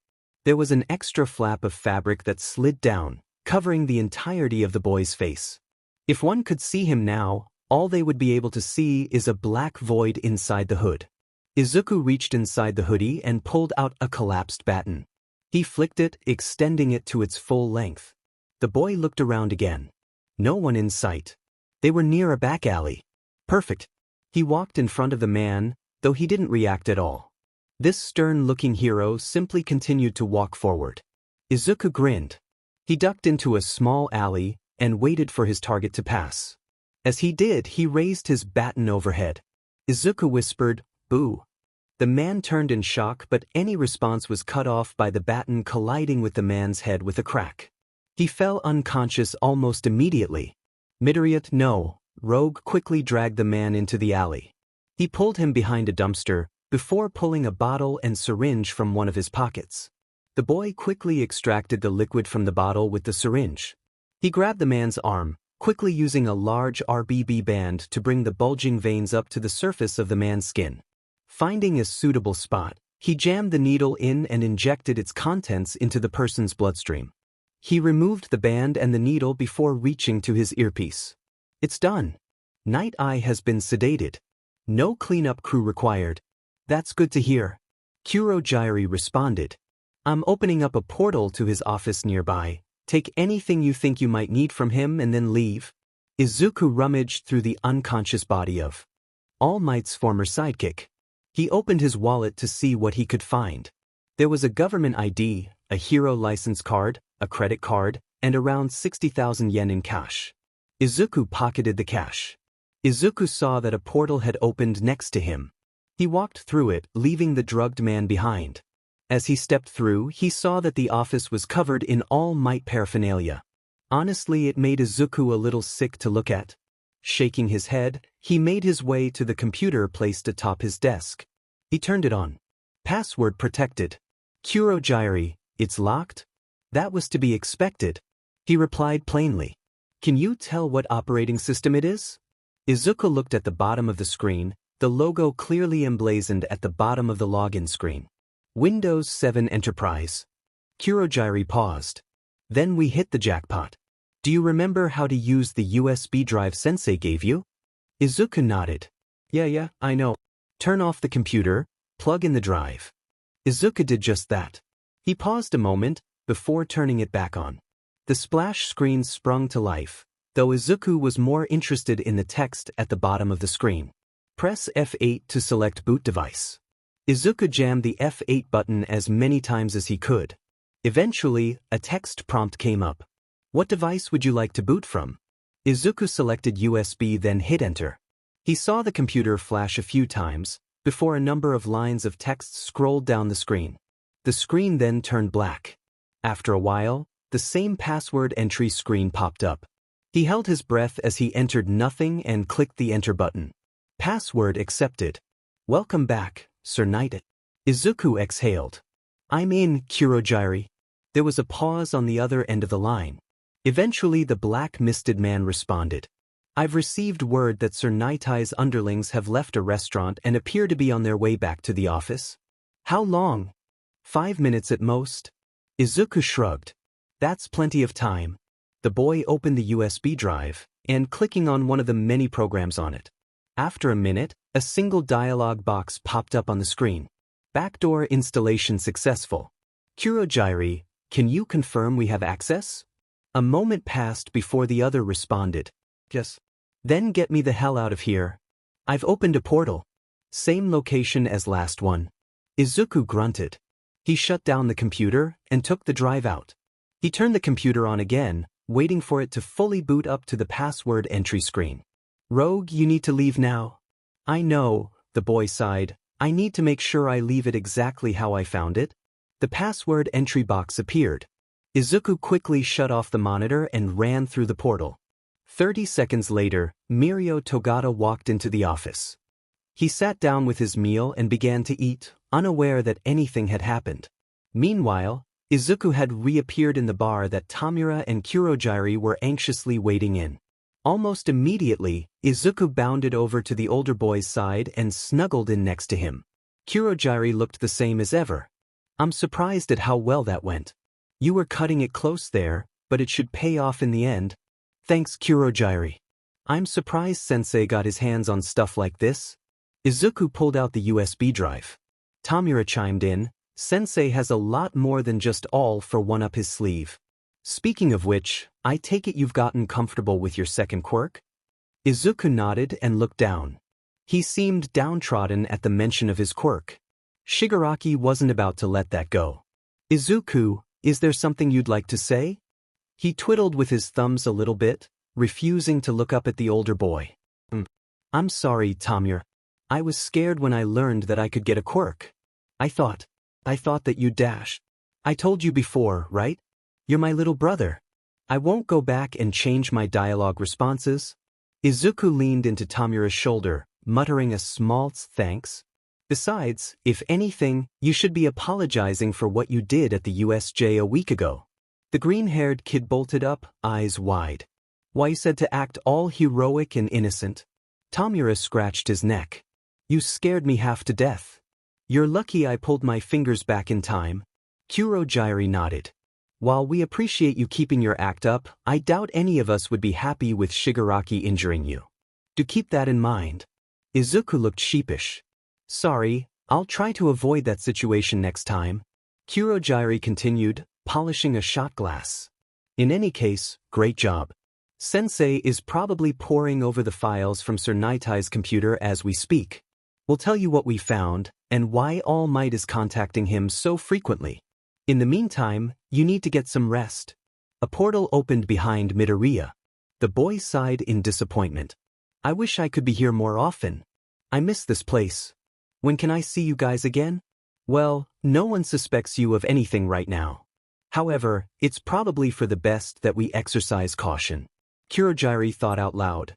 There was an extra flap of fabric that slid down, covering the entirety of the boy's face. If one could see him now, all they would be able to see is a black void inside the hood. Izuku reached inside the hoodie and pulled out a collapsed baton. He flicked it, extending it to its full length. The boy looked around again. No one in sight. They were near a back alley. Perfect. He walked in front of the man, though he didn't react at all. This stern-looking hero simply continued to walk forward. Izuku grinned. He ducked into a small alley and waited for his target to pass. As he did, he raised his baton overhead. Izuku whispered, "Boo." The man turned in shock, but any response was cut off by the baton colliding with the man's head with a crack. He fell unconscious almost immediately. Midoriyat no. Rogue quickly dragged the man into the alley. He pulled him behind a dumpster, before pulling a bottle and syringe from one of his pockets. The boy quickly extracted the liquid from the bottle with the syringe. He grabbed the man's arm, quickly using a large RBB band to bring the bulging veins up to the surface of the man's skin. Finding a suitable spot, he jammed the needle in and injected its contents into the person's bloodstream. He removed the band and the needle before reaching to his earpiece. It's done. Night Eye has been sedated. No cleanup crew required. That's good to hear. Kurogyari responded. I'm opening up a portal to his office nearby. Take anything you think you might need from him and then leave. Izuku rummaged through the unconscious body of All Might's former sidekick. He opened his wallet to see what he could find. There was a government ID, a hero license card, a credit card, and around 60,000 yen in cash. Izuku pocketed the cash. Izuku saw that a portal had opened next to him. He walked through it, leaving the drugged man behind. As he stepped through, he saw that the office was covered in All Might paraphernalia. Honestly, it made Izuku a little sick to look at. Shaking his head, He made his way to the computer placed atop his desk. He turned it on. Password protected. Kurogiri, it's locked? That was to be expected. He replied plainly. Can you tell what operating system it is? Izuku looked at the bottom of the screen, the logo clearly emblazoned at the bottom of the login screen. Windows 7 Enterprise. Kurogiri paused. Then we hit the jackpot. Do you remember how to use the USB drive Sensei gave you? Izuku nodded. Yeah, I know. Turn off the computer, plug in the drive. Izuku did just that. He paused a moment before turning it back on. The splash screen sprung to life, though Izuku was more interested in the text at the bottom of the screen. Press F8 to select boot device. Izuku jammed the F8 button as many times as he could. Eventually, a text prompt came up. What device would you like to boot from? Izuku selected USB, then hit enter. He saw the computer flash a few times before a number of lines of text scrolled down the screen. The screen then turned black. After a while, the same password entry screen popped up. He held his breath as he entered nothing and clicked the enter button. Password accepted. Welcome back, Sir Knight. Izuku exhaled. I'm in, Kurogiri. There was a pause on the other end of the line. Eventually the black-misted man responded. I've received word that Sir Nightai's underlings have left a restaurant and appear to be on their way back to the office. How long? 5 minutes at most? Izuku shrugged. That's plenty of time. The boy opened the USB drive, and clicking on one of the many programs on it. After a minute, a single dialog box popped up on the screen. Backdoor installation successful. Kurogiri, can you confirm we have access? A moment passed before the other responded. Yes. Then get me the hell out of here. I've opened a portal. Same location as last one. Izuku grunted. He shut down the computer and took the drive out. He turned the computer on again, waiting for it to fully boot up to the password entry screen. Rogue, you need to leave now. I know, the boy sighed. I need to make sure I leave it exactly how I found it. The password entry box appeared. Izuku quickly shut off the monitor and ran through the portal. 30 seconds later, Mirio Togata walked into the office. He sat down with his meal and began to eat, unaware that anything had happened. Meanwhile, Izuku had reappeared in the bar that Tamura and Kurogiri were anxiously waiting in. Almost immediately, Izuku bounded over to the older boy's side and snuggled in next to him. Kurogiri looked the same as ever. I'm surprised at how well that went. You were cutting it close there, but it should pay off in the end. Thanks, Kurogiri. I'm surprised Sensei got his hands on stuff like this. Izuku pulled out the USB drive. Tamura chimed in. Sensei has a lot more than just all for one up his sleeve. Speaking of which, I take it you've gotten comfortable with your second quirk? Izuku nodded and looked down. He seemed downtrodden at the mention of his quirk. Shigaraki wasn't about to let that go. Izuku, is there something you'd like to say? He twiddled with his thumbs a little bit, refusing to look up at the older boy. I'm sorry, Tamura. I was scared when I learned that I could get a quirk. I thought that you'd dash. I told you before, right? You're my little brother. I won't go back and change my dialogue responses. Izuku leaned into Tamura's shoulder, muttering a small thanks. Besides, if anything, you should be apologizing for what you did at the USJ a week ago. The green-haired kid bolted up, eyes wide. Why, you said to act all heroic and innocent. Tamura scratched his neck. You scared me half to death. You're lucky I pulled my fingers back in time. Kurogiri nodded. While we appreciate you keeping your act up, I doubt any of us would be happy with Shigaraki injuring you. Do keep that in mind. Izuku looked sheepish. Sorry, I'll try to avoid that situation next time. Kurogiri continued, polishing a shot glass. In any case, great job. Sensei is probably poring over the files from Sir Nightai's computer as we speak. We'll tell you what we found, and why All Might is contacting him so frequently. In the meantime, you need to get some rest. A portal opened behind Midoriya. The boy sighed in disappointment. I wish I could be here more often. I miss this place. When can I see you guys again? Well, no one suspects you of anything right now. However, it's probably for the best that we exercise caution. Kurogiri thought out loud.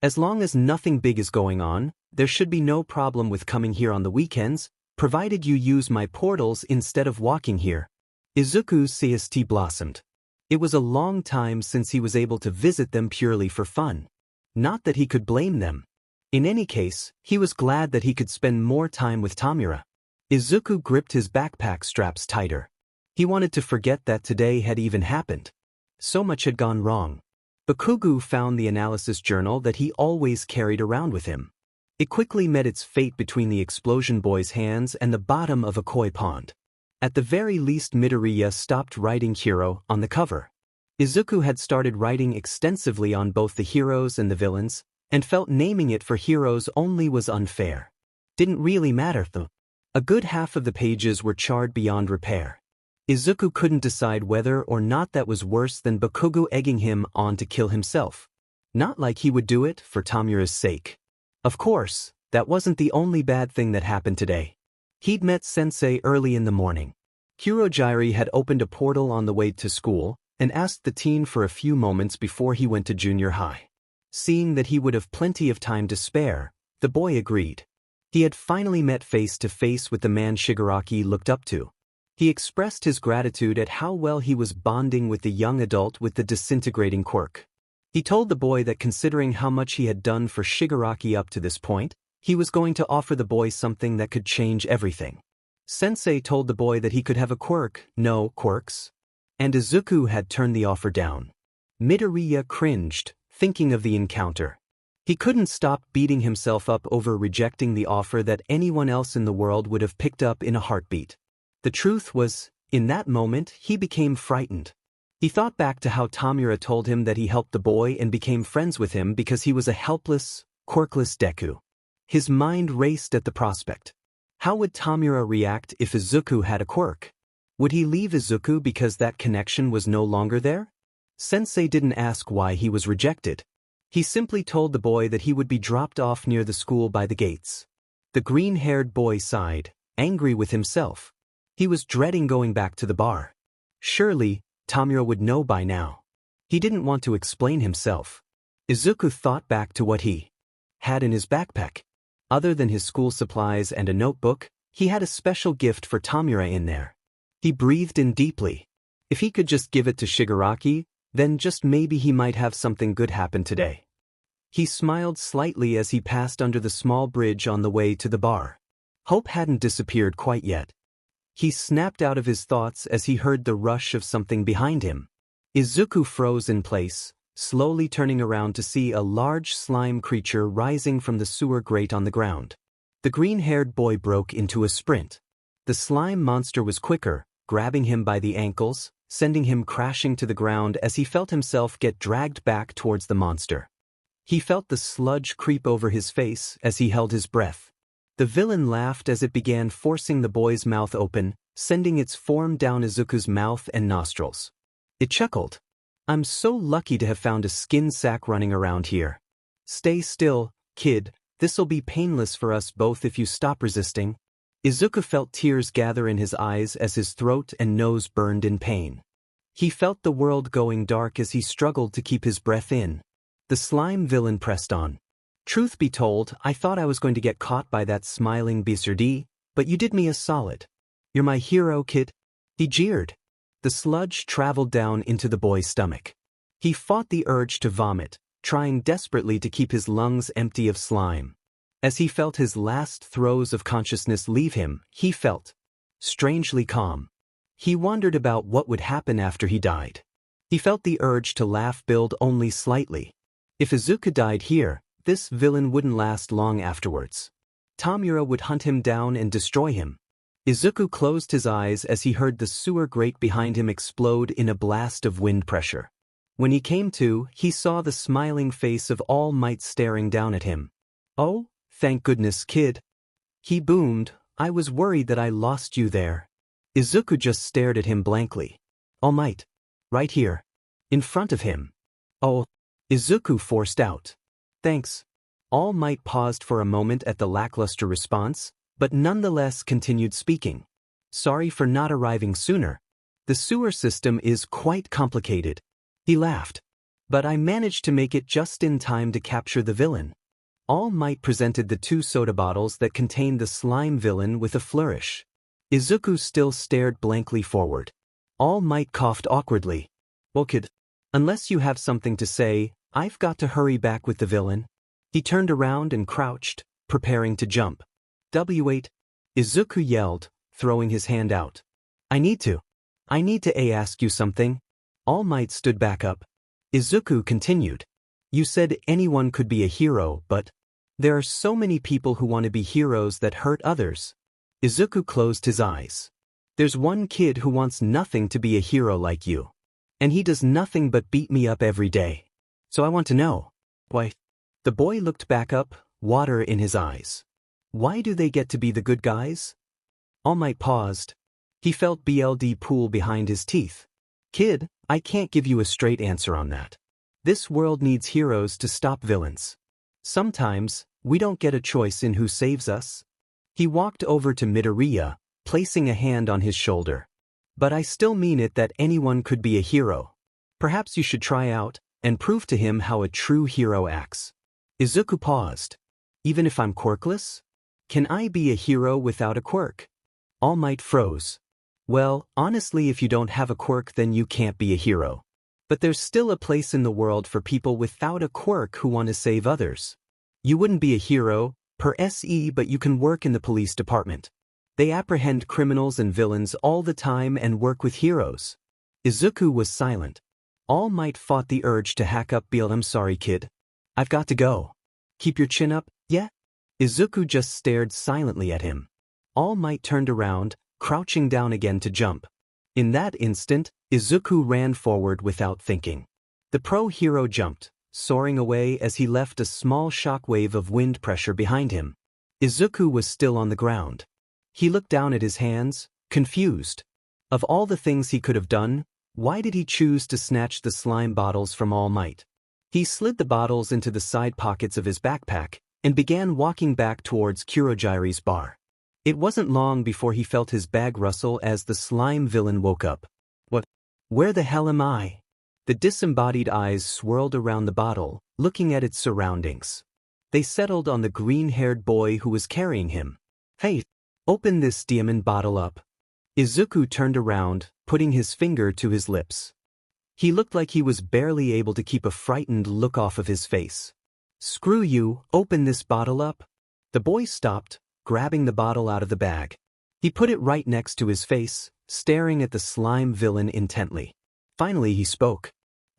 As long as nothing big is going on, there should be no problem with coming here on the weekends, provided you use my portals instead of walking here. Izuku's CST blossomed. It was a long time since he was able to visit them purely for fun. Not that he could blame them. In any case, he was glad that he could spend more time with Tamura. Izuku gripped his backpack straps tighter. He wanted to forget that today had even happened. So much had gone wrong. Bakugo found the analysis journal that he always carried around with him. It quickly met its fate between the explosion boy's hands and the bottom of a koi pond. At the very least, Midoriya stopped writing hero on the cover. Izuku had started writing extensively on both the heroes and the villains, and felt naming it for heroes only was unfair. Didn't really matter though. A good half of the pages were charred beyond repair. Izuku couldn't decide whether or not that was worse than Bakugo egging him on to kill himself. Not like he would do it for Tamura's sake. Of course, that wasn't the only bad thing that happened today. He'd met Sensei early in the morning. Kurogiri had opened a portal on the way to school and asked the teen for a few moments before he went to junior high. Seeing that he would have plenty of time to spare, the boy agreed. He had finally met face to face with the man Shigaraki looked up to. He expressed his gratitude at how well he was bonding with the young adult with the disintegrating quirk. He told the boy that considering how much he had done for Shigaraki up to this point, he was going to offer the boy something that could change everything. Sensei told the boy that he could have a quirk, no quirks. And Izuku had turned the offer down. Midoriya cringed, thinking of the encounter. He couldn't stop beating himself up over rejecting the offer that anyone else in the world would have picked up in a heartbeat. The truth was, in that moment, he became frightened. He thought back to how Tamura told him that he helped the boy and became friends with him because he was a helpless, quirkless Deku. His mind raced at the prospect. How would Tamura react if Izuku had a quirk? Would he leave Izuku because that connection was no longer there? Sensei didn't ask why he was rejected. He simply told the boy that he would be dropped off near the school by the gates. The green-haired boy sighed, angry with himself. He was dreading going back to the bar. Surely, Tamura would know by now. He didn't want to explain himself. Izuku thought back to what he had in his backpack. Other than his school supplies and a notebook, he had a special gift for Tamura in there. He breathed in deeply. If he could just give it to Shigaraki, then just maybe he might have something good happen today. He smiled slightly as he passed under the small bridge on the way to the bar. Hope hadn't disappeared quite yet. He snapped out of his thoughts as he heard the rush of something behind him. Izuku froze in place, slowly turning around to see a large slime creature rising from the sewer grate on the ground. The green-haired boy broke into a sprint. The slime monster was quicker, grabbing him by the ankles, sending him crashing to the ground as he felt himself get dragged back towards the monster. He felt the sludge creep over his face as he held his breath. The villain laughed as it began forcing the boy's mouth open, sending its form down Izuku's mouth and nostrils. It chuckled. "I'm so lucky to have found a skin sack running around here. Stay still, kid, this'll be painless for us both if you stop resisting." Izuku felt tears gather in his eyes as his throat and nose burned in pain. He felt the world going dark as he struggled to keep his breath in. The slime villain pressed on. "Truth be told, I thought I was going to get caught by that smiling Bizardi, but you did me a solid. You're my hero, kid." He jeered. The sludge traveled down into the boy's stomach. He fought the urge to vomit, trying desperately to keep his lungs empty of slime. As he felt his last throes of consciousness leave him, he felt strangely calm. He wondered about what would happen after he died. He felt the urge to laugh build only slightly. If Izuku died here, this villain wouldn't last long afterwards. Tamura would hunt him down and destroy him. Izuku closed his eyes as he heard the sewer grate behind him explode in a blast of wind pressure. When he came to, he saw the smiling face of All Might staring down at him. "Oh, thank goodness, kid." He boomed, "I was worried that I lost you there." Izuku just stared at him blankly. "All Might. Right here. In front of him." "Oh." Izuku forced out. "Thanks." All Might paused for a moment at the lackluster response, but nonetheless continued speaking. "Sorry for not arriving sooner. The sewer system is quite complicated." He laughed. But I managed to make it just in time to capture the villain. All Might presented the 2 soda bottles that contained the slime villain with a flourish. Izuku still stared blankly forward. All Might coughed awkwardly. Well, kid, unless you have something to say, I've got to hurry back with the villain. He turned around and crouched, preparing to jump. W8, Izuku yelled, throwing his hand out. I need to ask you something. All Might stood back up. Izuku continued. You said anyone could be a hero, but there are so many people who want to be heroes that hurt others. Izuku closed his eyes. There's one kid who wants nothing to be a hero like you. And he does nothing but beat me up every day. So I want to know. Why? The boy looked back up, water in his eyes. Why do they get to be the good guys? All Might paused. He felt BLD pool behind his teeth. Kid, I can't give you a straight answer on that. This world needs heroes to stop villains. Sometimes, we don't get a choice in who saves us. He walked over to Midoriya, placing a hand on his shoulder. But I still mean it that anyone could be a hero. Perhaps you should try out and prove to him how a true hero acts. Izuku paused. Even if I'm quirkless? Can I be a hero without a quirk? All Might froze. Well, honestly, if you don't have a quirk, then you can't be a hero. But there's still a place in the world for people without a quirk who want to save others. You wouldn't be a hero, per se, but you can work in the police department. They apprehend criminals and villains all the time and work with heroes. Izuku was silent. All Might fought the urge to hack up Beal. I'm sorry, kid. I've got to go. Keep your chin up, yeah? Izuku just stared silently at him. All Might turned around, crouching down again to jump. In that instant, Izuku ran forward without thinking. The pro-hero jumped, soaring away as he left a small shockwave of wind pressure behind him. Izuku was still on the ground. He looked down at his hands, confused. Of all the things he could have done, why did he choose to snatch the slime bottles from All Might? He slid the bottles into the side pockets of his backpack and began walking back towards Kurogiri's bar. It wasn't long before he felt his bag rustle as the slime villain woke up. What? Where the hell am I? The disembodied eyes swirled around the bottle, looking at its surroundings. They settled on the green-haired boy who was carrying him. Hey, open this diamond bottle up. Izuku turned around, putting his finger to his lips. He looked like he was barely able to keep a frightened look off of his face. Screw you, open this bottle up. The boy stopped, grabbing the bottle out of the bag. He put it right next to his face, staring at the slime villain intently. Finally he spoke.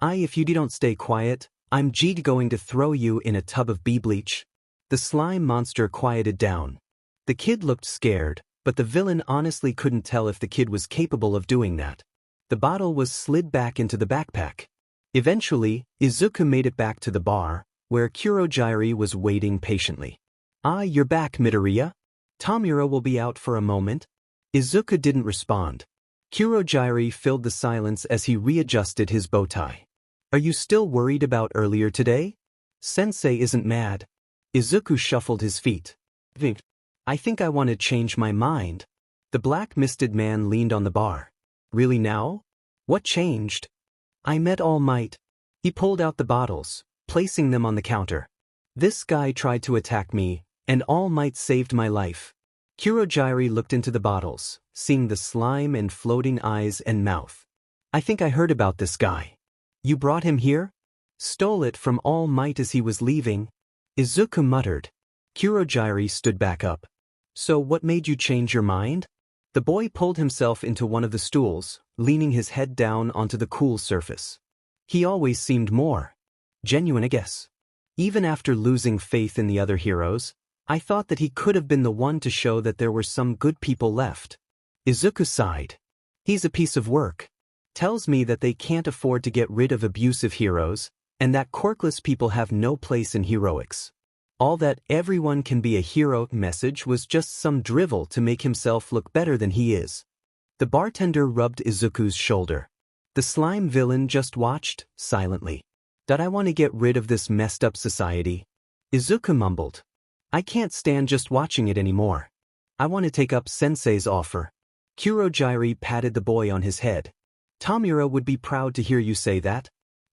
If you don't stay quiet, I'm going to throw you in a tub of bee bleach. The slime monster quieted down. The kid looked scared, but the villain honestly couldn't tell if the kid was capable of doing that. The bottle was slid back into the backpack. Eventually, Izuku made it back to the bar, where Kurogiri was waiting patiently. You're back, Midoriya. Tomura will be out for a moment. Izuku didn't respond. Kurogiri filled the silence as he readjusted his bow tie. Are you still worried about earlier today? Sensei isn't mad. Izuku shuffled his feet. I think I want to change my mind. The black-misted man leaned on the bar. Really now? What changed? I met All Might. He pulled out the bottles, placing them on the counter. This guy tried to attack me, and All Might saved my life. Kurogiri looked into the bottles, seeing the slime and floating eyes and mouth. I think I heard about this guy. You brought him here? Stole it from All Might as he was leaving. Izuku muttered. Kurogiri stood back up. So what made you change your mind? The boy pulled himself into one of the stools, leaning his head down onto the cool surface. He always seemed more genuine, I guess. Even after losing faith in the other heroes, I thought that he could have been the one to show that there were some good people left. Izuku sighed. He's a piece of work. Tells me that they can't afford to get rid of abusive heroes, and that quirkless people have no place in heroics. All that everyone can be a hero message was just some drivel to make himself look better than he is. The bartender rubbed Izuku's shoulder. The slime villain just watched, silently. Did I want to get rid of this messed up society? Izuku mumbled. I can't stand just watching it anymore. I want to take up Sensei's offer. Kurogiri patted the boy on his head. Tomura would be proud to hear you say that.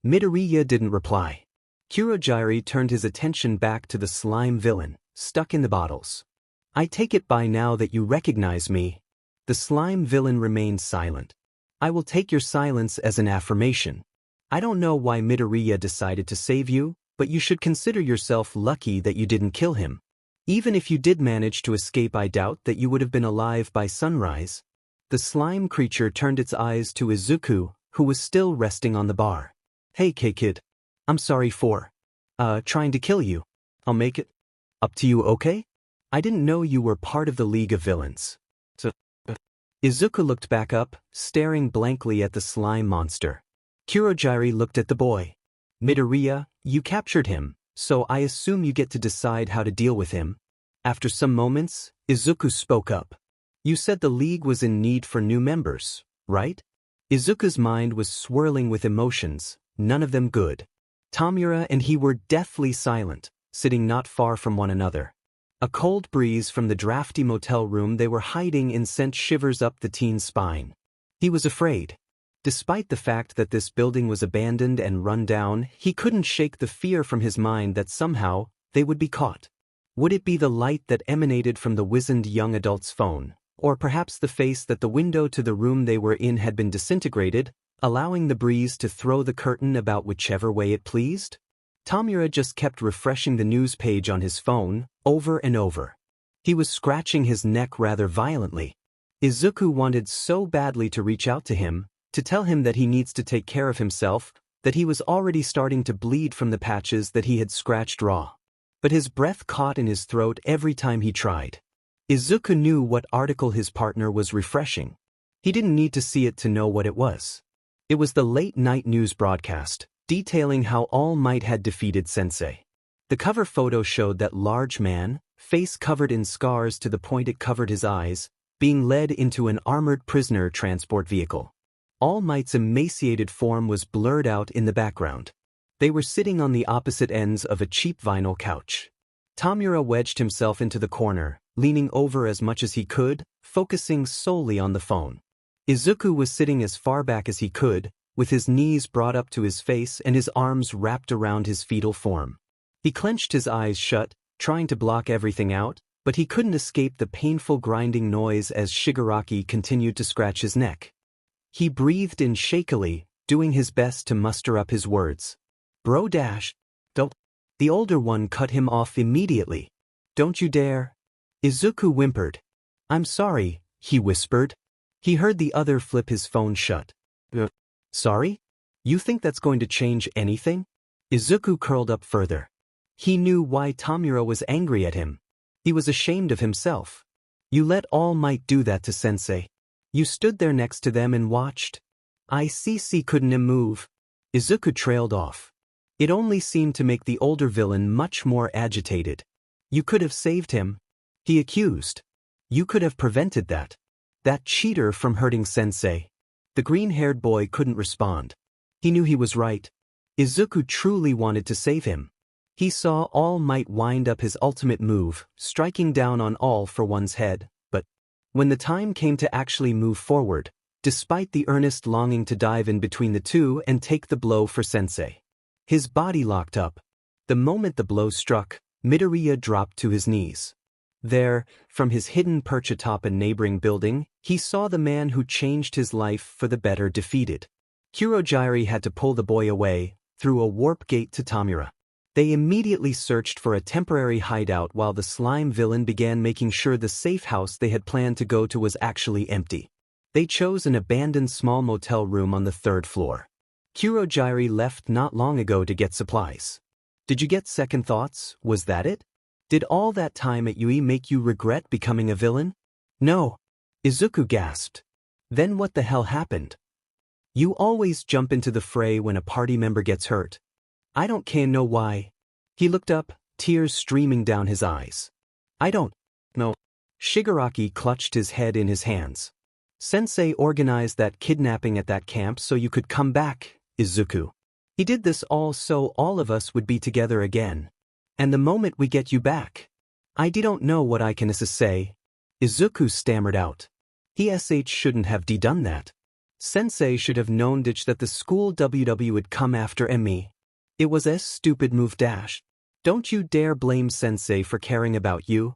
Midoriya didn't reply. Kurojairi turned his attention back to the slime villain, stuck in the bottles. I take it by now that you recognize me. The slime villain remained silent. I will take your silence as an affirmation. I don't know why Midoriya decided to save you, but you should consider yourself lucky that you didn't kill him. Even if you did manage to escape, I doubt that you would have been alive by sunrise. The slime creature turned its eyes to Izuku, who was still resting on the bar. Hey K-Kid. I'm sorry for trying to kill you. I'll make it up to you, okay? I didn't know you were part of the League of Villains. Izuku looked back up, staring blankly at the slime monster. Kurojairi looked at the boy. Midoriya, you captured him, so I assume you get to decide how to deal with him. After some moments, Izuku spoke up. You said the League was in need for new members, right? Izuku's mind was swirling with emotions, none of them good. Tamura and he were deathly silent, sitting not far from one another. A cold breeze from the drafty motel room they were hiding in sent shivers up the teen's spine. He was afraid. Despite the fact that this building was abandoned and run down, he couldn't shake the fear from his mind that somehow they would be caught. Would it be the light that emanated from the wizened young adult's phone, or perhaps the face that the window to the room they were in had been disintegrated, allowing the breeze to throw the curtain about whichever way it pleased? Tamura just kept refreshing the news page on his phone, over and over. He was scratching his neck rather violently. Izuku wanted so badly to reach out to him, to tell him that he needs to take care of himself, that he was already starting to bleed from the patches that he had scratched raw. But his breath caught in his throat every time he tried. Izuku knew what article his partner was refreshing. He didn't need to see it to know what it was. It was the late-night news broadcast, detailing how All Might had defeated Sensei. The cover photo showed that large man, face covered in scars to the point it covered his eyes, being led into an armored prisoner transport vehicle. All Might's emaciated form was blurred out in the background. They were sitting on the opposite ends of a cheap vinyl couch. Tamura wedged himself into the corner, leaning over as much as he could, focusing solely on the phone. Izuku was sitting as far back as he could, with his knees brought up to his face and his arms wrapped around his fetal form. He clenched his eyes shut, trying to block everything out, but he couldn't escape the painful grinding noise as Shigaraki continued to scratch his neck. He breathed in shakily, doing his best to muster up his words. Bro dash. Don't. The older one cut him off immediately. Don't you dare. Izuku whimpered. I'm sorry, he whispered. He heard the other flip his phone shut. Sorry? You think that's going to change anything? Izuku curled up further. He knew why Tamura was angry at him. He was ashamed of himself. You let All Might do that to Sensei. You stood there next to them and watched. ICC couldn't move. Izuku trailed off. It only seemed to make the older villain much more agitated. You could have saved him. He accused. You could have prevented that. That cheater from hurting Sensei. The green-haired boy couldn't respond. He knew he was right. Izuku truly wanted to save him. He saw All Might wind up his ultimate move, striking down on All for one's head, but when the time came to actually move forward, despite the earnest longing to dive in between the two and take the blow for Sensei, his body locked up. The moment the blow struck, Midoriya dropped to his knees. There, from his hidden perch atop a neighboring building, he saw the man who changed his life for the better defeated. Kurojairi had to pull the boy away, through a warp gate to Tamura. They immediately searched for a temporary hideout while the slime villain began making sure the safe house they had planned to go to was actually empty. They chose an abandoned small motel room on the 3rd floor. Kurojairi left not long ago to get supplies. Did you get second thoughts? Was that it? Did all that time at Yui make you regret becoming a villain? No. Izuku gasped. Then what the hell happened? You always jump into the fray when a party member gets hurt. I don't know why. He looked up, tears streaming down his eyes. I don't know. Shigaraki clutched his head in his hands. Sensei organized that kidnapping at that camp so you could come back, Izuku. He did this all so all of us would be together again. And the moment we get you back. I don't know what I can say. Izuku stammered out. He shouldn't have done that. Sensei should have known that the school WW would come after me. It was a stupid move dash. Don't you dare blame Sensei for caring about you.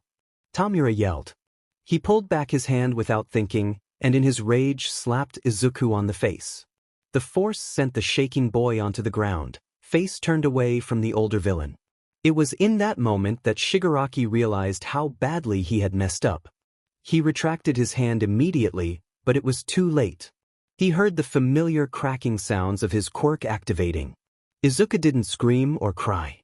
Tamura yelled. He pulled back his hand without thinking, and in his rage slapped Izuku on the face. The force sent the shaking boy onto the ground, face turned away from the older villain. It was in that moment that Shigaraki realized how badly he had messed up. He retracted his hand immediately, but it was too late. He heard the familiar cracking sounds of his quirk activating. Izuku didn't scream or cry.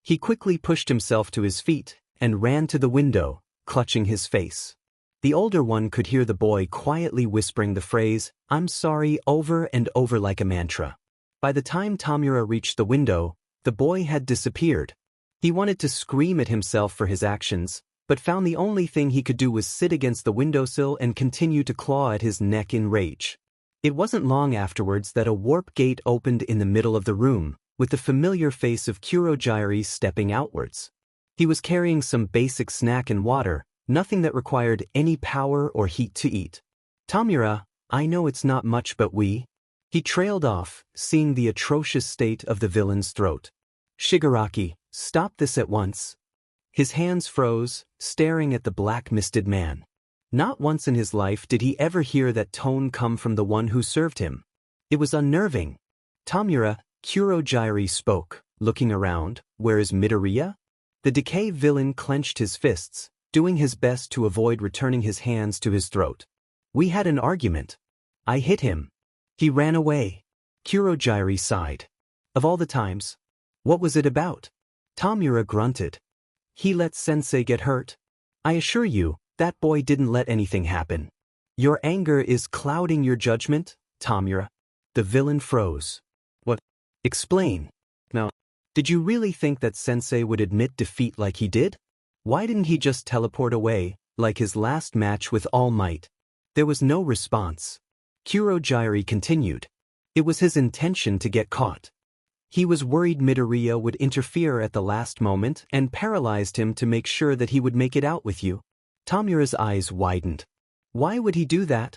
He quickly pushed himself to his feet and ran to the window, clutching his face. The older one could hear the boy quietly whispering the phrase, "I'm sorry," over and over like a mantra. By the time Tamura reached the window, the boy had disappeared. He wanted to scream at himself for his actions, but found the only thing he could do was sit against the windowsill and continue to claw at his neck in rage. It wasn't long afterwards that a warp gate opened in the middle of the room, with the familiar face of Kurogyari stepping outwards. He was carrying some basic snack and water, nothing that required any power or heat to eat. Tamura, I know it's not much but we. He trailed off, seeing the atrocious state of the villain's throat. Shigaraki, stop this at once. His hands froze, staring at the black-misted man. Not once in his life did he ever hear that tone come from the one who served him. It was unnerving. Tamura, Kurogyari spoke, looking around. Where is Midoriya? The decay villain clenched his fists, doing his best to avoid returning his hands to his throat. We had an argument. I hit him. He ran away. Kurogyari sighed. Of all the times. What was it about? Tamura grunted. He let Sensei get hurt. I assure you, that boy didn't let anything happen. Your anger is clouding your judgment, Tamura. The villain froze. What? Explain. No. Did you really think that Sensei would admit defeat like he did? Why didn't he just teleport away, like his last match with All Might? There was no response. Kurogyari continued. It was his intention to get caught. He was worried Midoriya would interfere at the last moment and paralyzed him to make sure that he would make it out with you. Tamura's eyes widened. Why would he do that?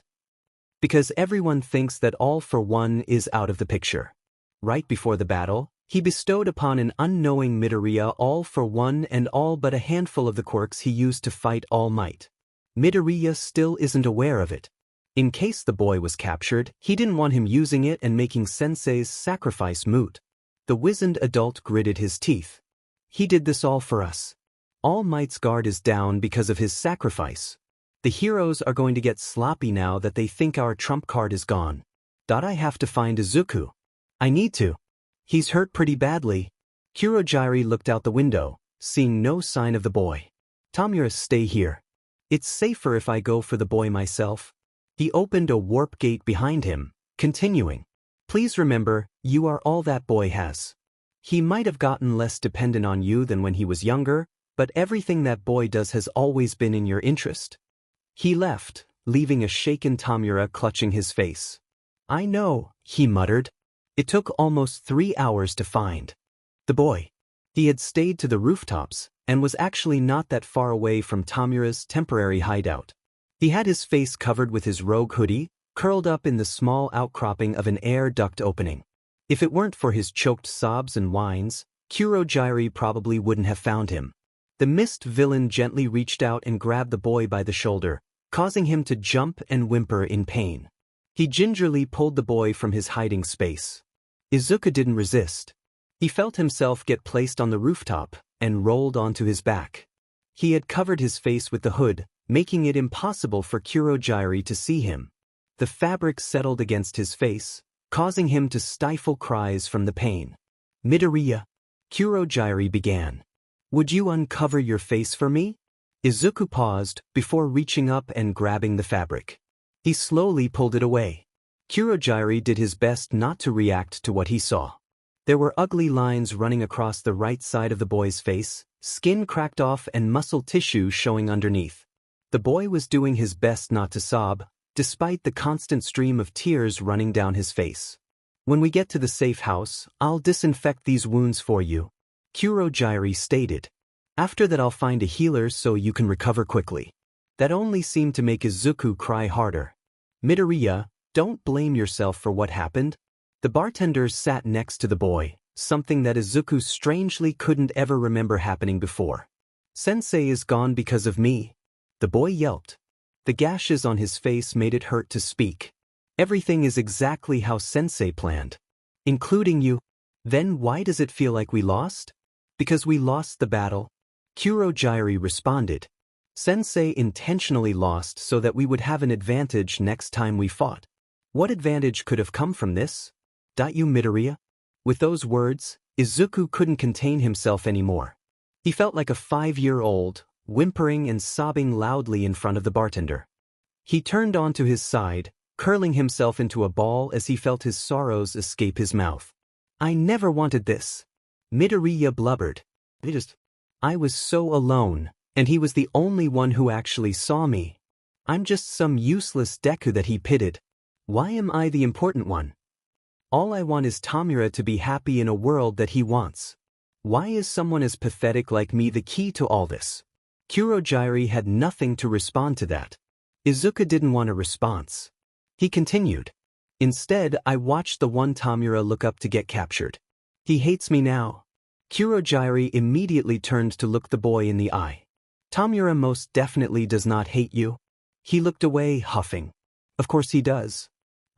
Because everyone thinks that All for One is out of the picture. Right before the battle, he bestowed upon an unknowing Midoriya All for One and all but a handful of the quirks he used to fight All Might. Midoriya still isn't aware of it. In case the boy was captured, he didn't want him using it and making Sensei's sacrifice moot. The wizened adult gritted his teeth. He did this all for us. All Might's guard is down because of his sacrifice. The heroes are going to get sloppy now that they think our trump card is gone. I have to find Izuku. I need to. He's hurt pretty badly. Kurogyari looked out the window, seeing no sign of the boy. Tamura, stay here. It's safer if I go for the boy myself. He opened a warp gate behind him, continuing. Please remember, you are all that boy has. He might have gotten less dependent on you than when he was younger, but everything that boy does has always been in your interest. He left, leaving a shaken Tamura clutching his face. I know, he muttered. It took almost 3 hours to find the boy. He had stayed to the rooftops, and was actually not that far away from Tamura's temporary hideout. He had his face covered with his rogue hoodie, curled up in the small outcropping of an air duct opening. If it weren't for his choked sobs and whines, Kurogyari probably wouldn't have found him. The mist villain gently reached out and grabbed the boy by the shoulder, causing him to jump and whimper in pain. He gingerly pulled the boy from his hiding space. Izuku didn't resist. He felt himself get placed on the rooftop and rolled onto his back. He had covered his face with the hood, making it impossible for Kurogyari to see him. The fabric settled against his face, causing him to stifle cries from the pain. Midoriya, Kurogyari began. Would you uncover your face for me? Izuku paused before reaching up and grabbing the fabric. He slowly pulled it away. Kurogyari did his best not to react to what he saw. There were ugly lines running across the right side of the boy's face, skin cracked off and muscle tissue showing underneath. The boy was doing his best not to sob, despite the constant stream of tears running down his face. When we get to the safe house, I'll disinfect these wounds for you, Kurogyari stated. After that I'll find a healer so you can recover quickly. That only seemed to make Izuku cry harder. Midoriya, Don't blame yourself for what happened. The bartender sat next to the boy, something that Izuku strangely couldn't ever remember happening before. Sensei is gone because of me. The boy yelped. The gashes on his face made it hurt to speak. Everything is exactly how Sensei planned. Including you. Then why does it feel like we lost? Because we lost the battle. Kurojairi responded. Sensei intentionally lost so that we would have an advantage next time we fought. What advantage could have come from this? You Midoriya? With those words, Izuku couldn't contain himself anymore. He felt like a 5-year-old, whimpering and sobbing loudly in front of the bartender. He turned onto his side, curling himself into a ball as he felt his sorrows escape his mouth. I never wanted this. Midoriya blubbered. I was so alone, and he was the only one who actually saw me. I'm just some useless Deku that he pitted. Why am I the important one? All I want is Tamura to be happy in a world that he wants. Why is someone as pathetic like me the key to all this? Kurojairi had nothing to respond to that. Izuku didn't want a response. He continued. Instead, I watched the one Tamura look up to get captured. He hates me now. Kurojairi immediately turned to look the boy in the eye. Tamura most definitely does not hate you. He looked away, huffing. Of course he does.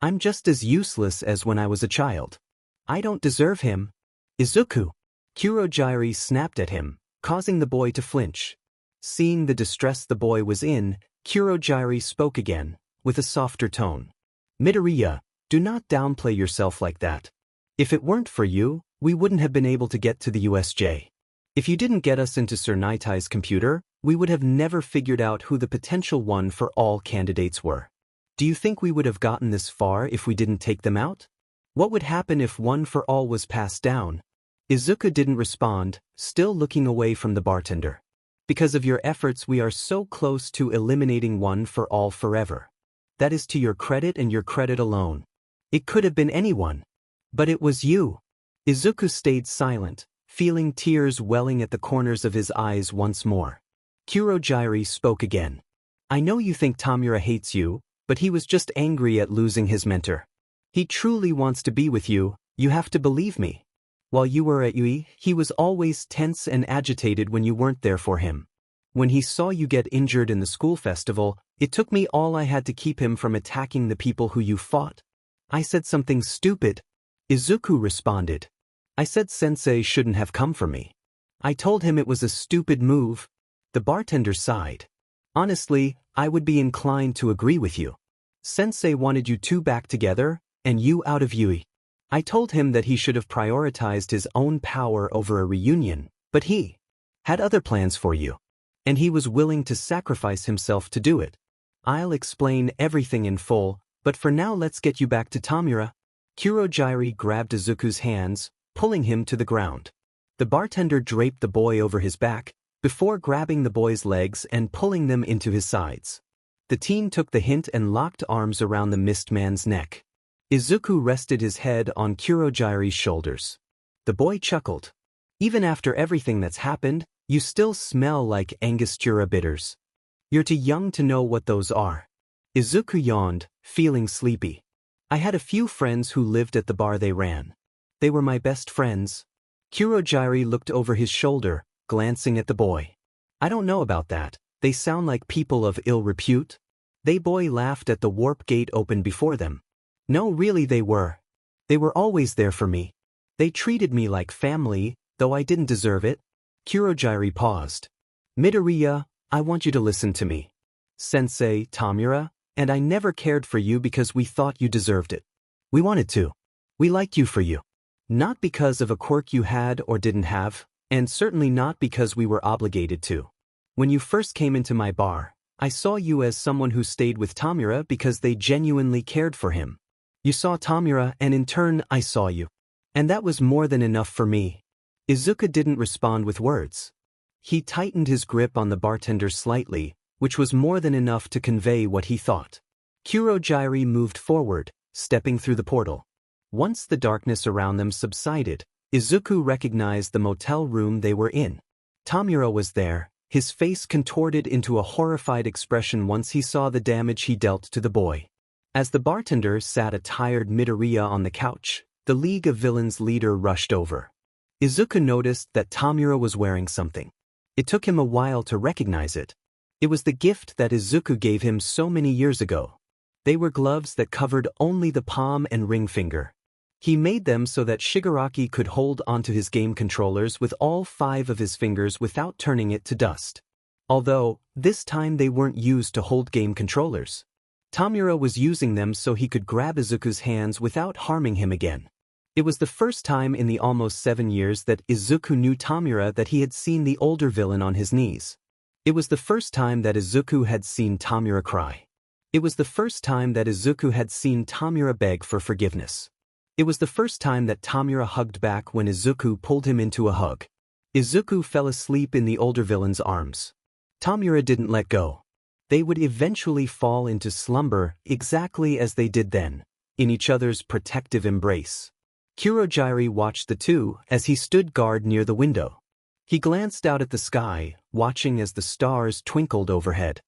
I'm just as useless as when I was a child. I don't deserve him. Izuku! Kurojairi snapped at him, causing the boy to flinch. Seeing the distress the boy was in, Kurojairi spoke again, with a softer tone. Midoriya, do not downplay yourself like that. If it weren't for you, we wouldn't have been able to get to the USJ. If you didn't get us into Sir Nitai's computer, we would have never figured out who the potential one for all candidates were. Do you think we would have gotten this far if we didn't take them out? What would happen if one for all was passed down? Izuku didn't respond, still looking away from the bartender. Because of your efforts we are so close to eliminating one for all forever. That is to your credit and your credit alone. It could have been anyone. But it was you. Izuku stayed silent, feeling tears welling at the corners of his eyes once more. Kurojairi spoke again. I know you think Tamura hates you, but he was just angry at losing his mentor. He truly wants to be with you, you have to believe me. While you were at UE, he was always tense and agitated when you weren't there for him. When he saw you get injured in the school festival, it took me all I had to keep him from attacking the people who you fought. I said something stupid. Izuku responded. I said Sensei shouldn't have come for me. I told him it was a stupid move. The bartender sighed. Honestly, I would be inclined to agree with you. Sensei wanted you two back together, and you out of UE. I told him that he should have prioritized his own power over a reunion, but he had other plans for you. And he was willing to sacrifice himself to do it. I'll explain everything in full, but for now let's get you back to Tamura. Kurojairi grabbed Izuku's hands, pulling him to the ground. The bartender draped the boy over his back, before grabbing the boy's legs and pulling them into his sides. The teen took the hint and locked arms around the mist man's neck. Izuku rested his head on Kurojairi's shoulders. The boy chuckled. Even after everything that's happened, you still smell like Angostura bitters. You're too young to know what those are. Izuku yawned, feeling sleepy. I had a few friends who lived at the bar they ran. They were my best friends. Kurojairi looked over his shoulder, glancing at the boy. I don't know about that. They sound like people of ill repute. The boy laughed at the warp gate open before them. No, really they were. They were always there for me. They treated me like family, though I didn't deserve it. Kurojairi paused. Midoriya, I want you to listen to me. Sensei, Tamura, and I never cared for you because we thought you deserved it. We wanted to. We liked you for you. Not because of a quirk you had or didn't have, and certainly not because we were obligated to. When you first came into my bar, I saw you as someone who stayed with Tamura because they genuinely cared for him. You saw Tamura and in turn I saw you. And that was more than enough for me. Izuku didn't respond with words. He tightened his grip on the bartender slightly, which was more than enough to convey what he thought. Kurojairi moved forward, stepping through the portal. Once the darkness around them subsided, Izuku recognized the motel room they were in. Tamura was there, his face contorted into a horrified expression once he saw the damage he dealt to the boy. As the bartender sat a tired Midoriya on the couch, the League of Villains leader rushed over. Izuku noticed that Tamura was wearing something. It took him a while to recognize it. It was the gift that Izuku gave him so many years ago. They were gloves that covered only the palm and ring finger. He made them so that Shigaraki could hold onto his game controllers with all 5 of his fingers without turning it to dust. Although, this time they weren't used to hold game controllers. Tamura was using them so he could grab Izuku's hands without harming him again. It was the first time in the almost 7 years that Izuku knew Tamura that he had seen the older villain on his knees. It was the first time that Izuku had seen Tamura cry. It was the first time that Izuku had seen Tamura beg for forgiveness. It was the first time that Tamura hugged back when Izuku pulled him into a hug. Izuku fell asleep in the older villain's arms. Tamura didn't let go. They would eventually fall into slumber exactly as they did then, in each other's protective embrace. Kurogiri watched the two as he stood guard near the window. He glanced out at the sky, watching as the stars twinkled overhead.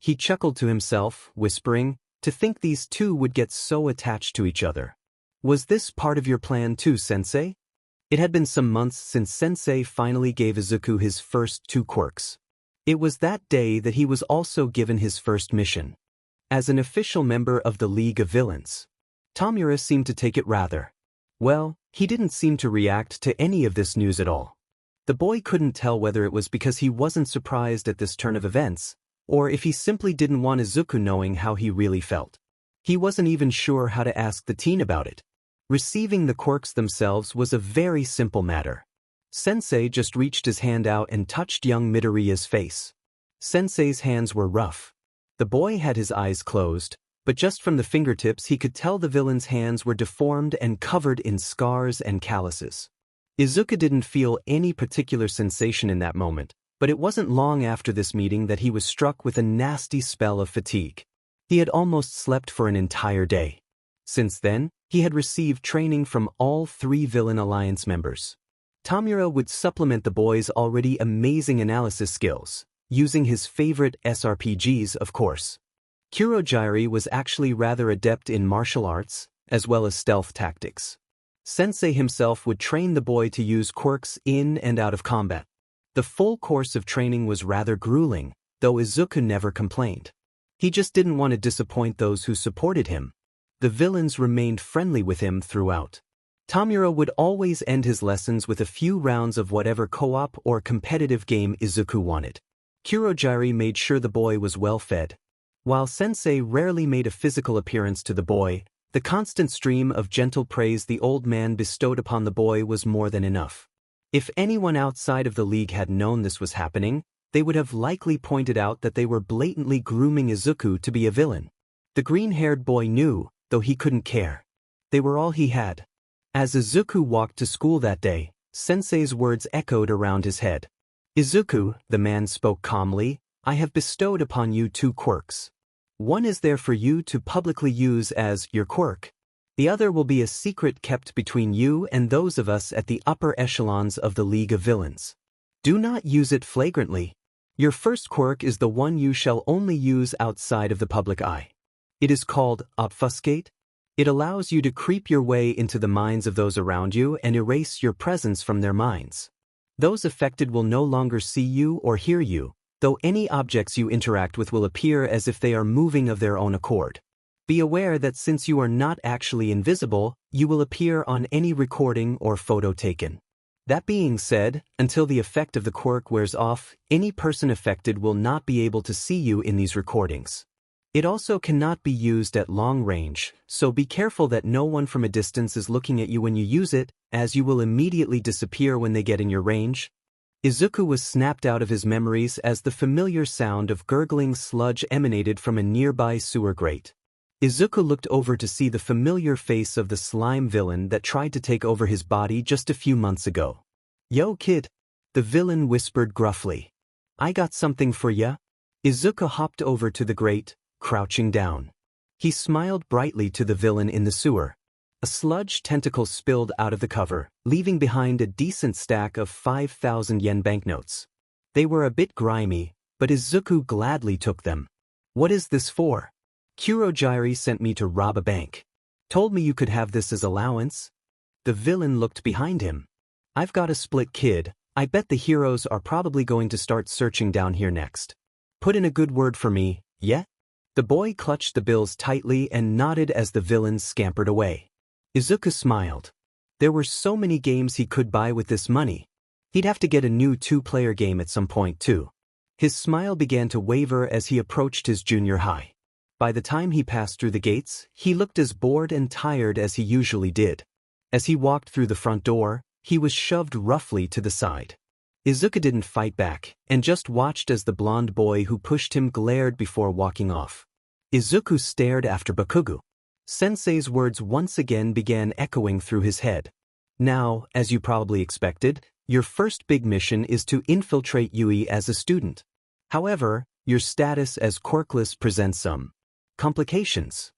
He chuckled to himself, whispering, "To think these two would get so attached to each other. Was this part of your plan too, Sensei?" It had been some months since Sensei finally gave Izuku his first 2 quirks. It was that day that he was also given his first mission. As an official member of the League of Villains, Tamura seemed to take it rather well. He didn't seem to react to any of this news at all. The boy couldn't tell whether it was because he wasn't surprised at this turn of events, or if he simply didn't want Izuku knowing how he really felt. He wasn't even sure how to ask the teen about it. Receiving the quirks themselves was a very simple matter. Sensei just reached his hand out and touched young Midoriya's face. Sensei's hands were rough. The boy had his eyes closed, but just from the fingertips he could tell the villain's hands were deformed and covered in scars and calluses. Izuku didn't feel any particular sensation in that moment, but it wasn't long after this meeting that he was struck with a nasty spell of fatigue. He had almost slept for an entire day. Since then, he had received training from all 3 Villain Alliance members. Tamura would supplement the boy's already amazing analysis skills, using his favorite SRPGs, of course. Kurogiri was actually rather adept in martial arts, as well as stealth tactics. Sensei himself would train the boy to use quirks in and out of combat. The full course of training was rather grueling, though Izuku never complained. He just didn't want to disappoint those who supported him. The villains remained friendly with him throughout. Tamura would always end his lessons with a few rounds of whatever co-op or competitive game Izuku wanted. Kurogiri made sure the boy was well fed. While Sensei rarely made a physical appearance to the boy, the constant stream of gentle praise the old man bestowed upon the boy was more than enough. If anyone outside of the league had known this was happening, they would have likely pointed out that they were blatantly grooming Izuku to be a villain. The green-haired boy knew, though he couldn't care. They were all he had. As Izuku walked to school that day, Sensei's words echoed around his head. "Izuku," the man spoke calmly, "I have bestowed upon you 2 quirks. One is there for you to publicly use as your quirk. The other will be a secret kept between you and those of us at the upper echelons of the League of Villains. Do not use it flagrantly. Your first quirk is the one you shall only use outside of the public eye. It is called Obfuscate. It allows you to creep your way into the minds of those around you and erase your presence from their minds. Those affected will no longer see you or hear you, though any objects you interact with will appear as if they are moving of their own accord. Be aware that since you are not actually invisible, you will appear on any recording or photo taken. That being said, until the effect of the quirk wears off, any person affected will not be able to see you in these recordings. It also cannot be used at long range, so be careful that no one from a distance is looking at you when you use it, as you will immediately disappear when they get in your range." Izuku was snapped out of his memories as the familiar sound of gurgling sludge emanated from a nearby sewer grate. Izuku looked over to see the familiar face of the slime villain that tried to take over his body just a few months ago. "Yo, kid," the villain whispered gruffly. "I got something for ya." Izuku hopped over to the grate, crouching down. He smiled brightly to the villain in the sewer. A sludge tentacle spilled out of the cover, leaving behind a decent stack of 5,000 yen banknotes. They were a bit grimy, but Izuku gladly took them. "What is this for?" Kurojiri sent me to rob a bank. Told me you could have this as allowance. The villain looked behind him. I've got a split kid. I bet the heroes are probably going to start searching down here next. Put in a good word for me, yeah? The boy clutched the bills tightly and nodded as the villains scampered away. Izuku smiled. There were so many games he could buy with this money. He'd have to get a new 2-player game at some point too. His smile began to waver as he approached his junior high. By the time he passed through the gates, he looked as bored and tired as he usually did. As he walked through the front door, he was shoved roughly to the side. Izuku didn't fight back, and just watched as the blonde boy who pushed him glared before walking off. Izuku stared after Bakugo. Sensei's words once again began echoing through his head. Now, as you probably expected, your first big mission is to infiltrate Yui as a student. However, your status as quirkless presents some complications.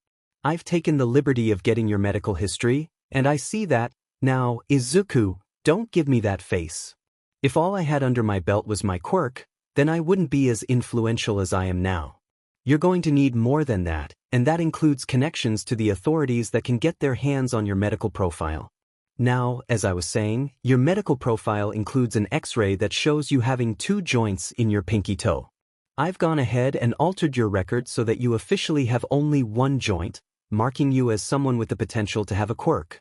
I've taken the liberty of getting your medical history, and I see that. Now, Izuku, don't give me that face. If all I had under my belt was my quirk, then I wouldn't be as influential as I am now. You're going to need more than that, and that includes connections to the authorities that can get their hands on your medical profile. Now, as I was saying, your medical profile includes an X-ray that shows you having 2 joints in your pinky toe. I've gone ahead and altered your record so that you officially have only 1 joint, marking you as someone with the potential to have a quirk.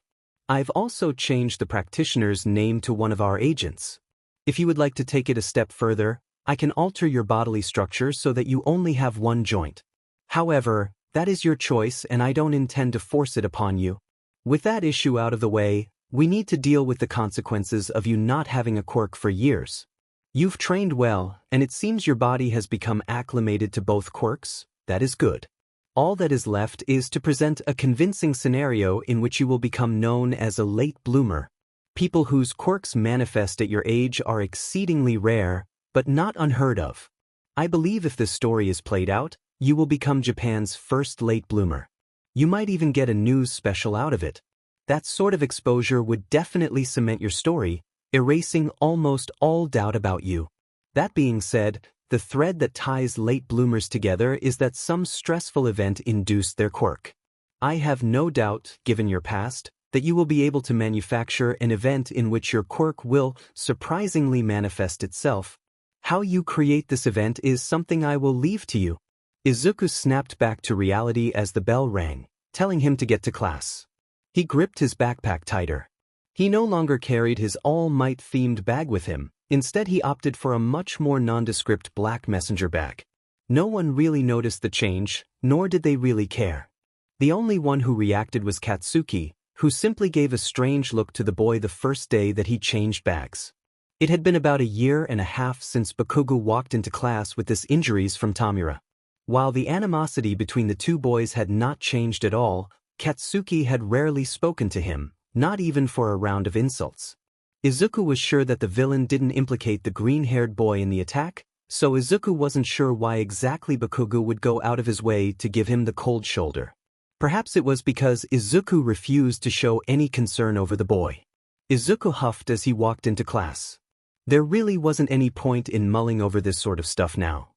I've also changed the practitioner's name to one of our agents. If you would like to take it a step further, I can alter your bodily structure so that you only have 1 joint. However, that is your choice and I don't intend to force it upon you. With that issue out of the way, we need to deal with the consequences of you not having a quirk for years. You've trained well, and it seems your body has become acclimated to both quirks. That is good. All that is left is to present a convincing scenario in which you will become known as a late bloomer. People whose quirks manifest at your age are exceedingly rare, but not unheard of. I believe if this story is played out, you will become Japan's first late bloomer. You might even get a news special out of it. That sort of exposure would definitely cement your story, erasing almost all doubt about you. That being said, the thread that ties late bloomers together is that some stressful event induced their quirk. I have no doubt, given your past, that you will be able to manufacture an event in which your quirk will surprisingly manifest itself. How you create this event is something I will leave to you. Izuku snapped back to reality as the bell rang, telling him to get to class. He gripped his backpack tighter. He no longer carried his All Might-themed bag with him. Instead, he opted for a much more nondescript black messenger bag. No one really noticed the change, nor did they really care. The only one who reacted was Katsuki, who simply gave a strange look to the boy the first day that he changed bags. It had been about 1.5 years since Bakugo walked into class with this injuries from Tamura. While the animosity between the 2 boys had not changed at all, Katsuki had rarely spoken to him, not even for a round of insults. Izuku was sure that the villain didn't implicate the green-haired boy in the attack, so Izuku wasn't sure why exactly Bakugo would go out of his way to give him the cold shoulder. Perhaps it was because Izuku refused to show any concern over the boy. Izuku huffed as he walked into class. There really wasn't any point in mulling over this sort of stuff now.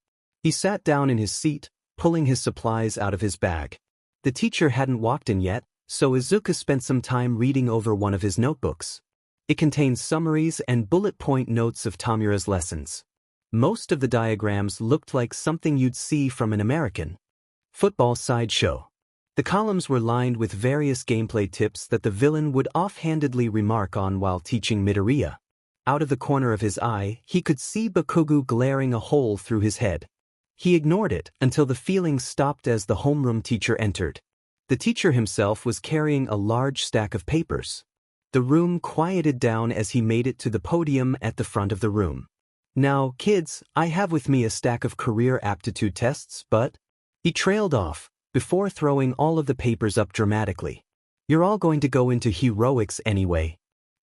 He sat down in his seat, pulling his supplies out of his bag. The teacher hadn't walked in yet, so Izuku spent some time reading over one of his notebooks. It contained summaries and bullet point notes of Tamura's lessons. Most of the diagrams looked like something you'd see from an American football sideshow. The columns were lined with various gameplay tips that the villain would offhandedly remark on while teaching Midoriya. Out of the corner of his eye, he could see Bakugo glaring a hole through his head. He ignored it until the feeling stopped as the homeroom teacher entered. The teacher himself was carrying a large stack of papers. The room quieted down as he made it to the podium at the front of the room. Now, kids, I have with me a stack of career aptitude tests, but... He trailed off, before throwing all of the papers up dramatically. You're all going to go into heroics anyway.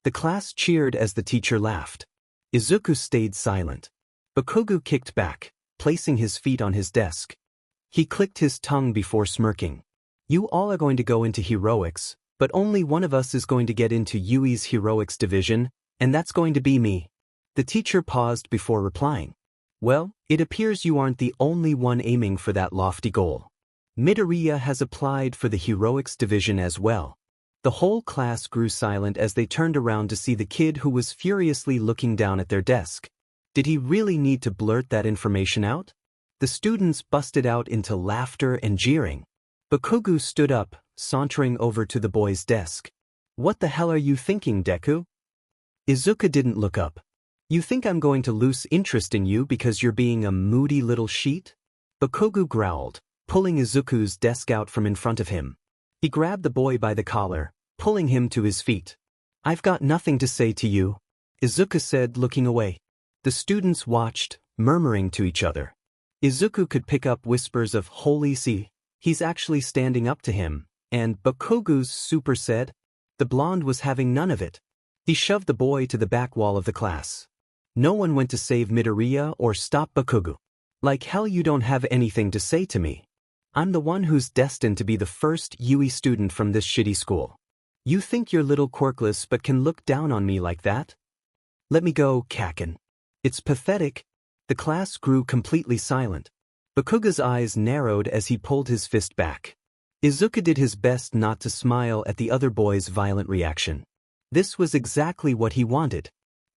The class cheered as the teacher laughed. Izuku stayed silent. Bakugo kicked back, placing his feet on his desk. He clicked his tongue before smirking. You all are going to go into heroics, but only one of us is going to get into Yui's heroics division, and that's going to be me. The teacher paused before replying. Well, it appears you aren't the only one aiming for that lofty goal. Midoriya has applied for the Heroics division as well. The whole class grew silent as they turned around to see the kid who was furiously looking down at their desk. Did he really need to blurt that information out? The students busted out into laughter and jeering. Bakugo stood up, sauntering over to the boy's desk. "What the hell are you thinking, Deku?" Izuku didn't look up. "You think I'm going to lose interest in you because you're being a moody little sheet?" Bakugo growled, pulling Izuku's desk out from in front of him. He grabbed the boy by the collar, pulling him to his feet. "I've got nothing to say to you," Izuku said, looking away. The students watched, murmuring to each other. Izuku could pick up whispers of "Holy see, he's actually standing up to him," and Bakugo's super said. The blonde was having none of it. He shoved the boy to the back wall of the class. No one went to save Midoriya or stop Bakugo. "Like hell you don't have anything to say to me. I'm the one who's destined to be the first UE student from this shitty school. You think you're little quirkless but can look down on me like that? Let me go, Kakin." It's pathetic. The class grew completely silent. Bakugo's eyes narrowed as he pulled his fist back. Izuku did his best not to smile at the other boy's violent reaction. This was exactly what he wanted.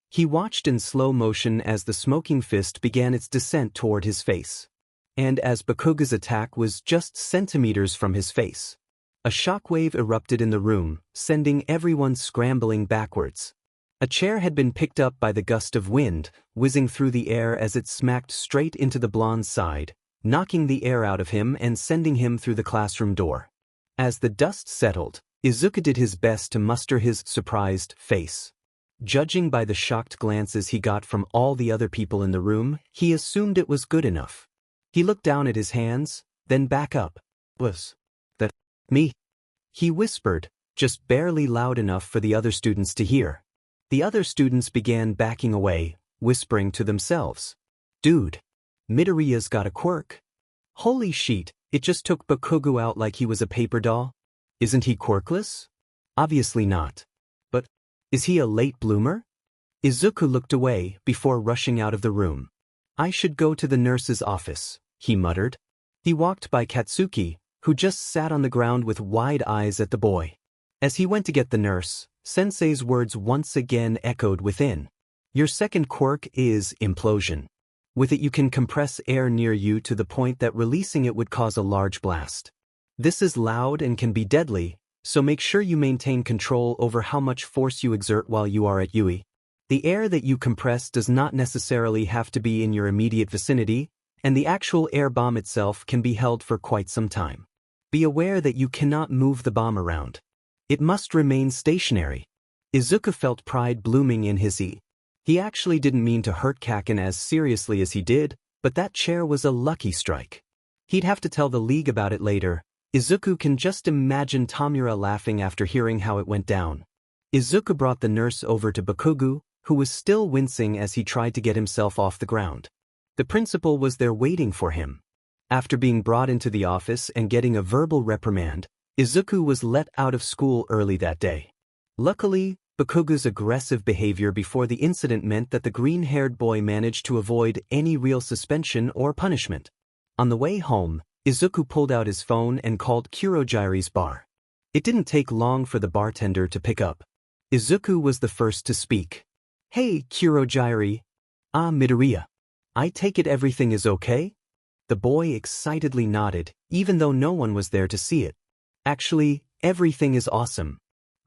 He watched in slow motion as the smoking fist began its descent toward his face. And as Bakugo's attack was just centimeters from his face, a shockwave erupted in the room, sending everyone scrambling backwards. A chair had been picked up by the gust of wind, whizzing through the air as it smacked straight into the blonde's side, knocking the air out of him and sending him through the classroom door. As the dust settled, Izuku did his best to muster his surprised face. Judging by the shocked glances he got from all the other people in the room, he assumed it was good enough. He looked down at his hands, then back up. "Was that me?" he whispered, just barely loud enough for the other students to hear. The other students began backing away, whispering to themselves. "Dude, Midoriya's got a quirk. Holy shit, it just took Bakugo out like he was a paper doll. Isn't he quirkless? Obviously not. But is he a late bloomer?" Izuku looked away before rushing out of the room. "I should go to the nurse's office," he muttered. He walked by Katsuki, who just sat on the ground with wide eyes at the boy. As he went to get the nurse, Sensei's words once again echoed within. "Your second quirk is implosion. With it you can compress air near you to the point that releasing it would cause a large blast. This is loud and can be deadly, so make sure you maintain control over how much force you exert while you are at UE. The air that you compress does not necessarily have to be in your immediate vicinity, and the actual air bomb itself can be held for quite some time. Be aware that you cannot move the bomb around. It must remain stationary." Izuku felt pride blooming in his eye. He actually didn't mean to hurt Kakin as seriously as he did, but that chair was a lucky strike. He'd have to tell the league about it later. Izuku can just imagine Tamura laughing after hearing how it went down. Izuku brought the nurse over to Bakugo, who was still wincing as he tried to get himself off the ground. The principal was there waiting for him. After being brought into the office and getting a verbal reprimand, Izuku was let out of school early that day. Luckily, Bakugo's aggressive behavior before the incident meant that the green-haired boy managed to avoid any real suspension or punishment. On the way home, Izuku pulled out his phone and called Kurojire's bar. It didn't take long for the bartender to pick up. Izuku was the first to speak. "Hey, Kurojire. Midoriya. I take it everything is okay?" The boy excitedly nodded, even though no one was there to see it. "Actually, everything is awesome.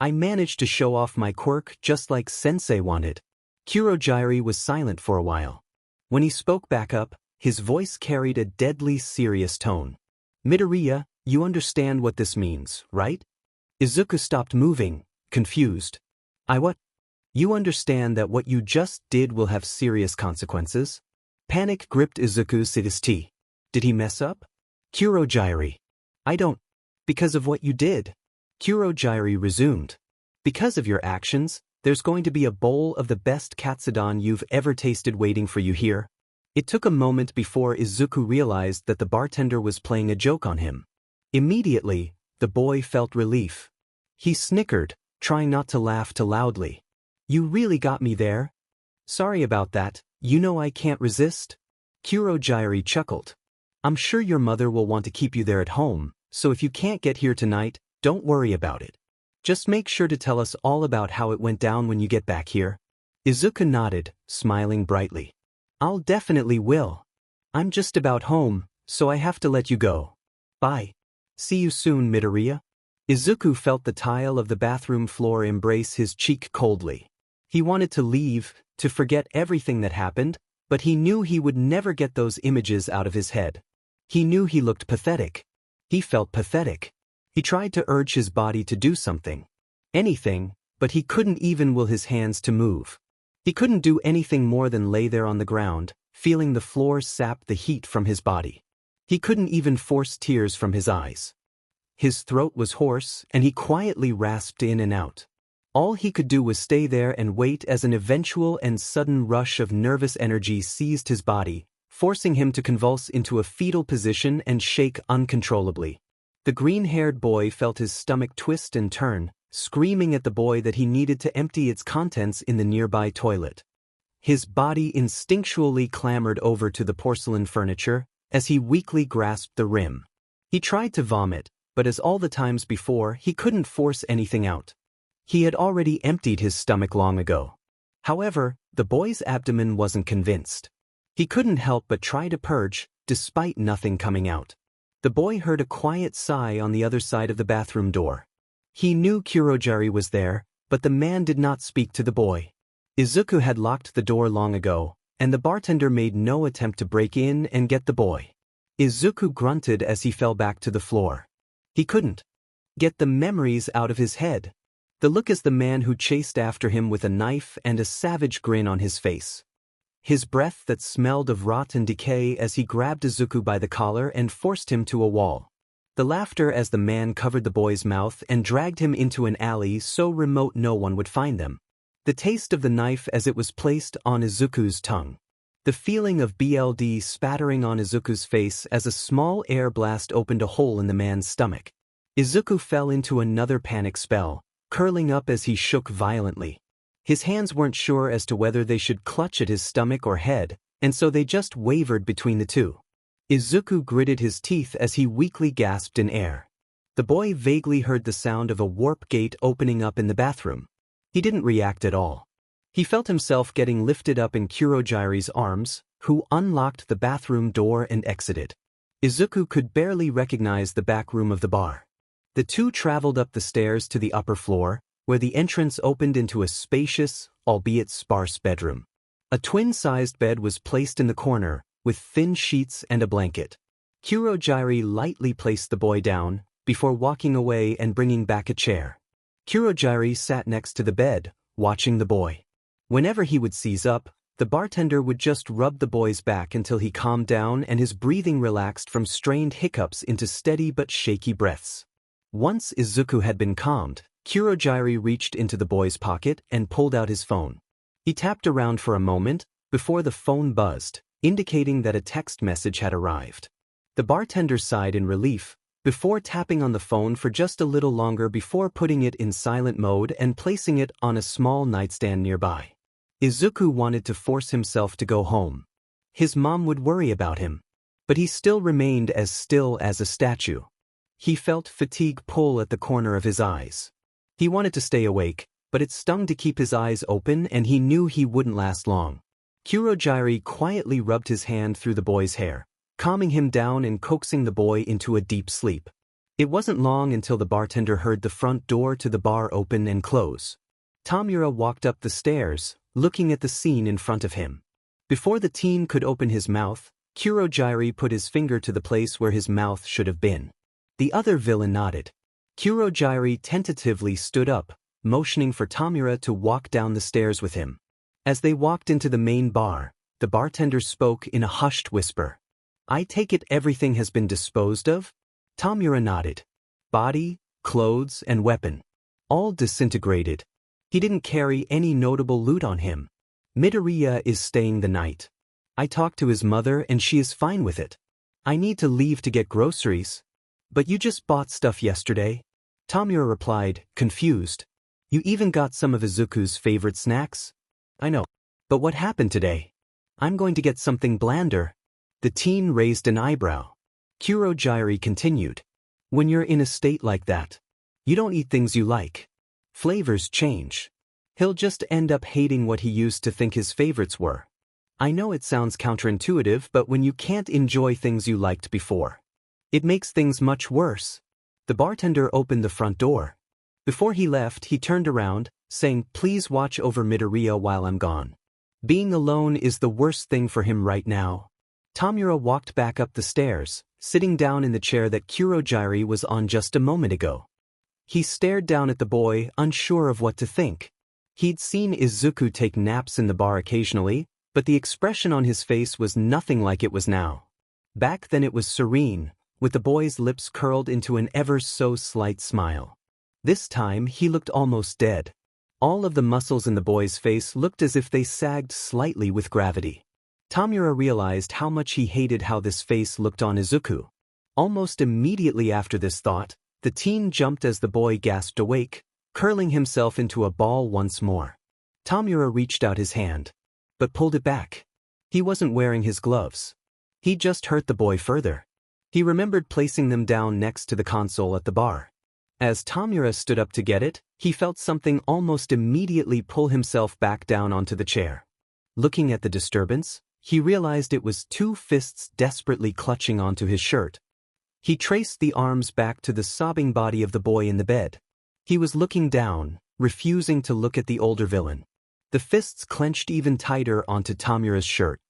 I managed to show off my quirk just like Sensei wanted." Kurojire was silent for a while. When he spoke back up, his voice carried a deadly serious tone. "Midoriya, you understand what this means, right?" Izuku stopped moving, confused. What? You understand that what you just did will have serious consequences?" Panic gripped Izuku's tea. "Did he mess up?" "Kurojire. I don't. Because of what you did." Kurojire resumed. "Because of your actions, there's going to be a bowl of the best katsudon you've ever tasted waiting for you here." It took a moment before Izuku realized that the bartender was playing a joke on him. Immediately, the boy felt relief. He snickered, trying not to laugh too loudly. "You really got me there. Sorry about that, you know I can't resist." Kurojire chuckled. I'm sure your mother will want to keep you there at home, so if you can't get here tonight, don't worry about it. Just make sure to tell us all about how it went down when you get back here." Izuku nodded, smiling brightly. "I'll definitely will. I'm just about home, so I have to let you go. Bye. See you soon, Midoriya." Izuku felt the tile of the bathroom floor embrace his cheek coldly. He wanted to leave, to forget everything that happened, but he knew he would never get those images out of his head. He knew he looked pathetic. He felt pathetic. He tried to urge his body to do something. Anything, but he couldn't even will his hands to move. He couldn't do anything more than lay there on the ground, feeling the floor sap the heat from his body. He couldn't even force tears from his eyes. His throat was hoarse, and he quietly rasped in and out. All he could do was stay there and wait as an eventual and sudden rush of nervous energy seized his body, forcing him to convulse into a fetal position and shake uncontrollably. The green-haired boy felt his stomach twist and turn, screaming at the boy that he needed to empty its contents in the nearby toilet. His body instinctually clambered over to the porcelain furniture as he weakly grasped the rim. He tried to vomit, but as all the times before, he couldn't force anything out. He had already emptied his stomach long ago. However, the boy's abdomen wasn't convinced. He couldn't help but try to purge, despite nothing coming out. The boy heard a quiet sigh on the other side of the bathroom door. He knew Kurojari was there, but the man did not speak to the boy. Izuku had locked the door long ago, and the bartender made no attempt to break in and get the boy. Izuku grunted as he fell back to the floor. He couldn't get the memories out of his head. The look as the man who chased after him with a knife and a savage grin on his face. His breath that smelled of rot and decay as he grabbed Izuku by the collar and forced him to a wall. The laughter as the man covered the boy's mouth and dragged him into an alley so remote no one would find them. The taste of the knife as it was placed on Izuku's tongue. The feeling of blood spattering on Izuku's face as a small air blast opened a hole in the man's stomach. Izuku fell into another panic spell, curling up as he shook violently. His hands weren't sure as to whether they should clutch at his stomach or head, and so they just wavered between the two. Izuku gritted his teeth as he weakly gasped in air. The boy vaguely heard the sound of a warp gate opening up in the bathroom. He didn't react at all. He felt himself getting lifted up in Kurojari's arms, who unlocked the bathroom door and exited. Izuku could barely recognize the back room of the bar. The two traveled up the stairs to the upper floor, where the entrance opened into a spacious, albeit sparse bedroom. A twin-sized bed was placed in the corner, with thin sheets and a blanket. Kurojari lightly placed the boy down, before walking away and bringing back a chair. Kurojari sat next to the bed, watching the boy. Whenever he would seize up, the bartender would just rub the boy's back until he calmed down and his breathing relaxed from strained hiccups into steady but shaky breaths. Once Izuku had been calmed, Kurojari reached into the boy's pocket and pulled out his phone. He tapped around for a moment, before the phone buzzed, indicating that a text message had arrived. The bartender sighed in relief, before tapping on the phone for just a little longer before putting it in silent mode and placing it on a small nightstand nearby. Izuku wanted to force himself to go home. His mom would worry about him. But he still remained as still as a statue. He felt fatigue pull at the corner of his eyes. He wanted to stay awake, but it stung to keep his eyes open and he knew he wouldn't last long. Kurojari quietly rubbed his hand through the boy's hair, calming him down and coaxing the boy into a deep sleep. It wasn't long until the bartender heard the front door to the bar open and close. Tamura walked up the stairs, looking at the scene in front of him. Before the teen could open his mouth, Kurojari put his finger to the place where his mouth should have been. The other villain nodded. Kurojari tentatively stood up, motioning for Tamura to walk down the stairs with him. As they walked into the main bar, the bartender spoke in a hushed whisper. "I take it everything has been disposed of?" Tamura nodded. Body, clothes, and weapon. All disintegrated. He didn't carry any notable loot on him. Midoriya is staying the night. I talked to his mother and she is fine with it. I need to leave to get groceries. But you just bought stuff yesterday? Tamura replied, confused. You even got some of Izuku's favorite snacks? I know. But what happened today? I'm going to get something blander. The teen raised an eyebrow. Kurogyari continued. When you're in a state like that, you don't eat things you like. Flavors change. He'll just end up hating what he used to think his favorites were. I know it sounds counterintuitive, but when you can't enjoy things you liked before, it makes things much worse. The bartender opened the front door. Before he left, he turned around, saying, "Please watch over Midoriya while I'm gone. Being alone is the worst thing for him right now." Tamura walked back up the stairs, sitting down in the chair that Kurogyari was on just a moment ago. He stared down at the boy, unsure of what to think. He'd seen Izuku take naps in the bar occasionally, but the expression on his face was nothing like it was now. Back then it was serene, with the boy's lips curled into an ever-so-slight smile. This time he looked almost dead. All of the muscles in the boy's face looked as if they sagged slightly with gravity. Tamura realized how much he hated how this face looked on Izuku. Almost immediately after this thought, the teen jumped as the boy gasped awake, curling himself into a ball once more. Tamura reached out his hand, but pulled it back. He wasn't wearing his gloves. He just hurt the boy further. He remembered placing them down next to the console at the bar. As Tamura stood up to get it, he felt something almost immediately pull himself back down onto the chair. Looking at the disturbance, he realized it was two fists desperately clutching onto his shirt. He traced the arms back to the sobbing body of the boy in the bed. He was looking down, refusing to look at the older villain. The fists clenched even tighter onto Tamura's shirt.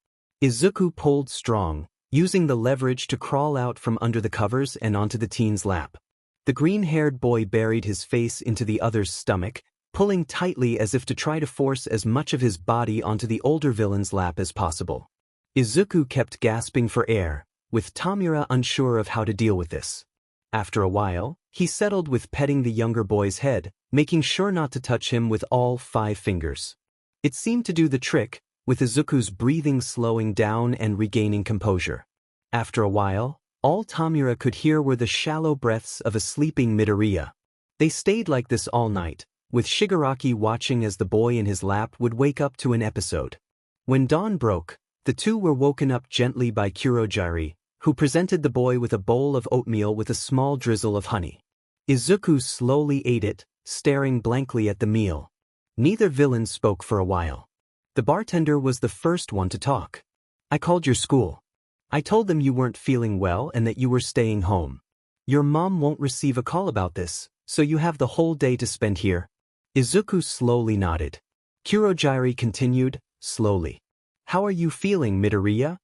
Izuku pulled strong, using the leverage to crawl out from under the covers and onto the teen's lap. The green-haired boy buried his face into the other's stomach, pulling tightly as if to try to force as much of his body onto the older villain's lap as possible. Izuku kept gasping for air, with Tamura unsure of how to deal with this. After a while, he settled with petting the younger boy's head, making sure not to touch him with all 5 fingers. It seemed to do the trick, with Izuku's breathing slowing down and regaining composure. After a while, all Tamura could hear were the shallow breaths of a sleeping Midoriya. They stayed like this all night, with Shigaraki watching as the boy in his lap would wake up to an episode. When dawn broke, the two were woken up gently by Kurogyari, who presented the boy with a bowl of oatmeal with a small drizzle of honey. Izuku slowly ate it, staring blankly at the meal. Neither villain spoke for a while. The bartender was the first one to talk. "I called your school. I told them you weren't feeling well and that you were staying home. Your mom won't receive a call about this, so you have the whole day to spend here." Izuku slowly nodded. Kurogyari continued, slowly. "How are you feeling, Midoriya?"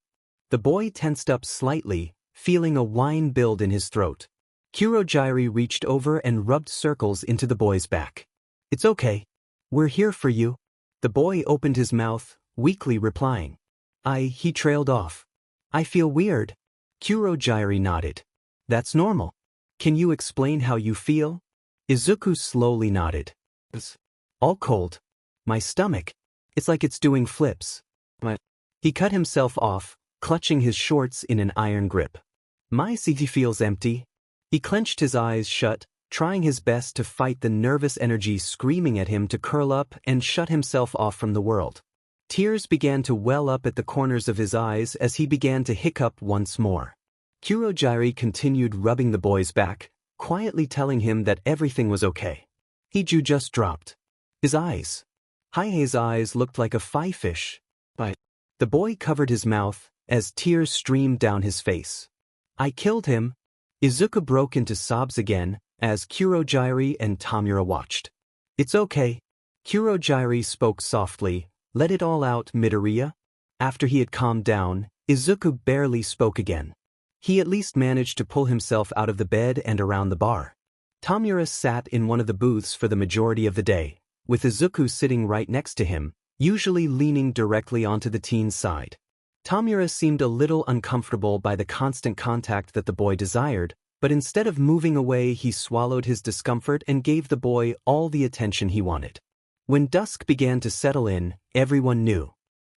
The boy tensed up slightly, feeling a whine build in his throat. Kurogyari reached over and rubbed circles into the boy's back. "It's okay. We're here for you." The boy opened his mouth, weakly replying. He trailed off. "I feel weird." Kurogyari nodded. "That's normal. Can you explain how you feel?" Izuku slowly nodded. "All cold. My stomach. It's like it's doing flips." He cut himself off, clutching his shorts in an iron grip. "My city feels empty." He clenched his eyes shut, trying his best to fight the nervous energy screaming at him to curl up and shut himself off from the world. Tears began to well up at the corners of his eyes as he began to hiccup once more. Kurogyari continued rubbing the boy's back, quietly telling him that everything was okay. Hiju just dropped. His eyes. Haihe's eyes looked like a fish. The boy covered his mouth, as tears streamed down his face. "I killed him." Izuku broke into sobs again, as Kurogyari and Tamura watched. "It's okay." Kurogyari spoke softly, "Let it all out, Midoriya." After he had calmed down, Izuku barely spoke again. He at least managed to pull himself out of the bed and around the bar. Tamura sat in one of the booths for the majority of the day, with Izuku sitting right next to him, usually leaning directly onto the teen's side. Tamura seemed a little uncomfortable by the constant contact that the boy desired, but instead of moving away he swallowed his discomfort and gave the boy all the attention he wanted. When dusk began to settle in, everyone knew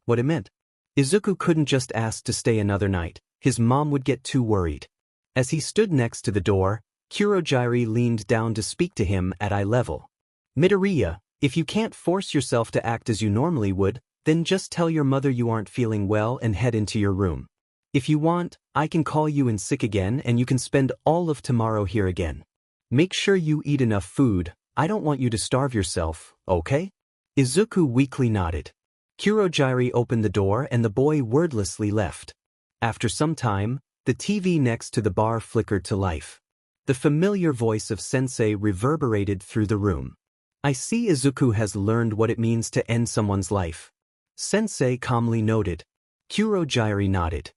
what it meant. Izuku couldn't just ask to stay another night, his mom would get too worried. As he stood next to the door, Kurogyari leaned down to speak to him at eye level. "Midoriya, if you can't force yourself to act as you normally would, then just tell your mother you aren't feeling well and head into your room." If you want, I can call you in sick again and you can spend all of tomorrow here again. Make sure you eat enough food, I don't want you to starve yourself, okay? Izuku weakly nodded. Kurogiri opened the door and the boy wordlessly left. After some time, the TV next to the bar flickered to life. The familiar voice of Sensei reverberated through the room. I see Izuku has learned what it means to end someone's life. Sensei calmly noted. Kurogiri nodded.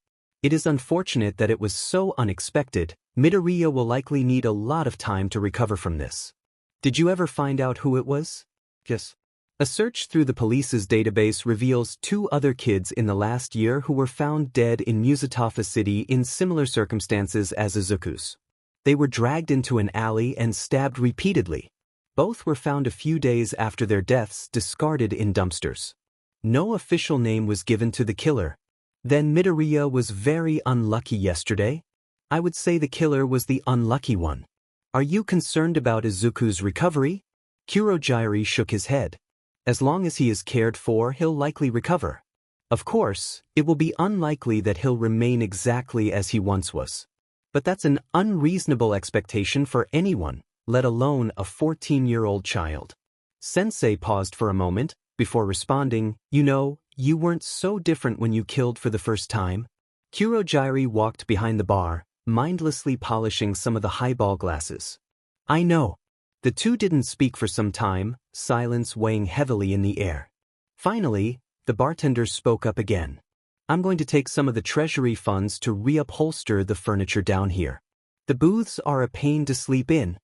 It is unfortunate that it was so unexpected. Midoriya will likely need a lot of time to recover from this. Did you ever find out who it was? Yes. A search through the police's database reveals 2 other kids in the last year who were found dead in Musatafa City in similar circumstances as Izuku's. They were dragged into an alley and stabbed repeatedly. Both were found a few days after their deaths, discarded in dumpsters. No official name was given to the killer. Then Midoriya was very unlucky yesterday. I would say the killer was the unlucky one. Are you concerned about Izuku's recovery? Kurogiri shook his head. As long as he is cared for, he'll likely recover. Of course, it will be unlikely that he'll remain exactly as he once was. But that's an unreasonable expectation for anyone, let alone a 14-year-old child. Sensei paused for a moment, before responding, you weren't so different when you killed for the first time. Kurogiri walked behind the bar, mindlessly polishing some of the highball glasses. I know. The two didn't speak for some time, silence weighing heavily in the air. Finally, the bartender spoke up again. I'm going to take some of the treasury funds to reupholster the furniture down here. The booths are a pain to sleep in,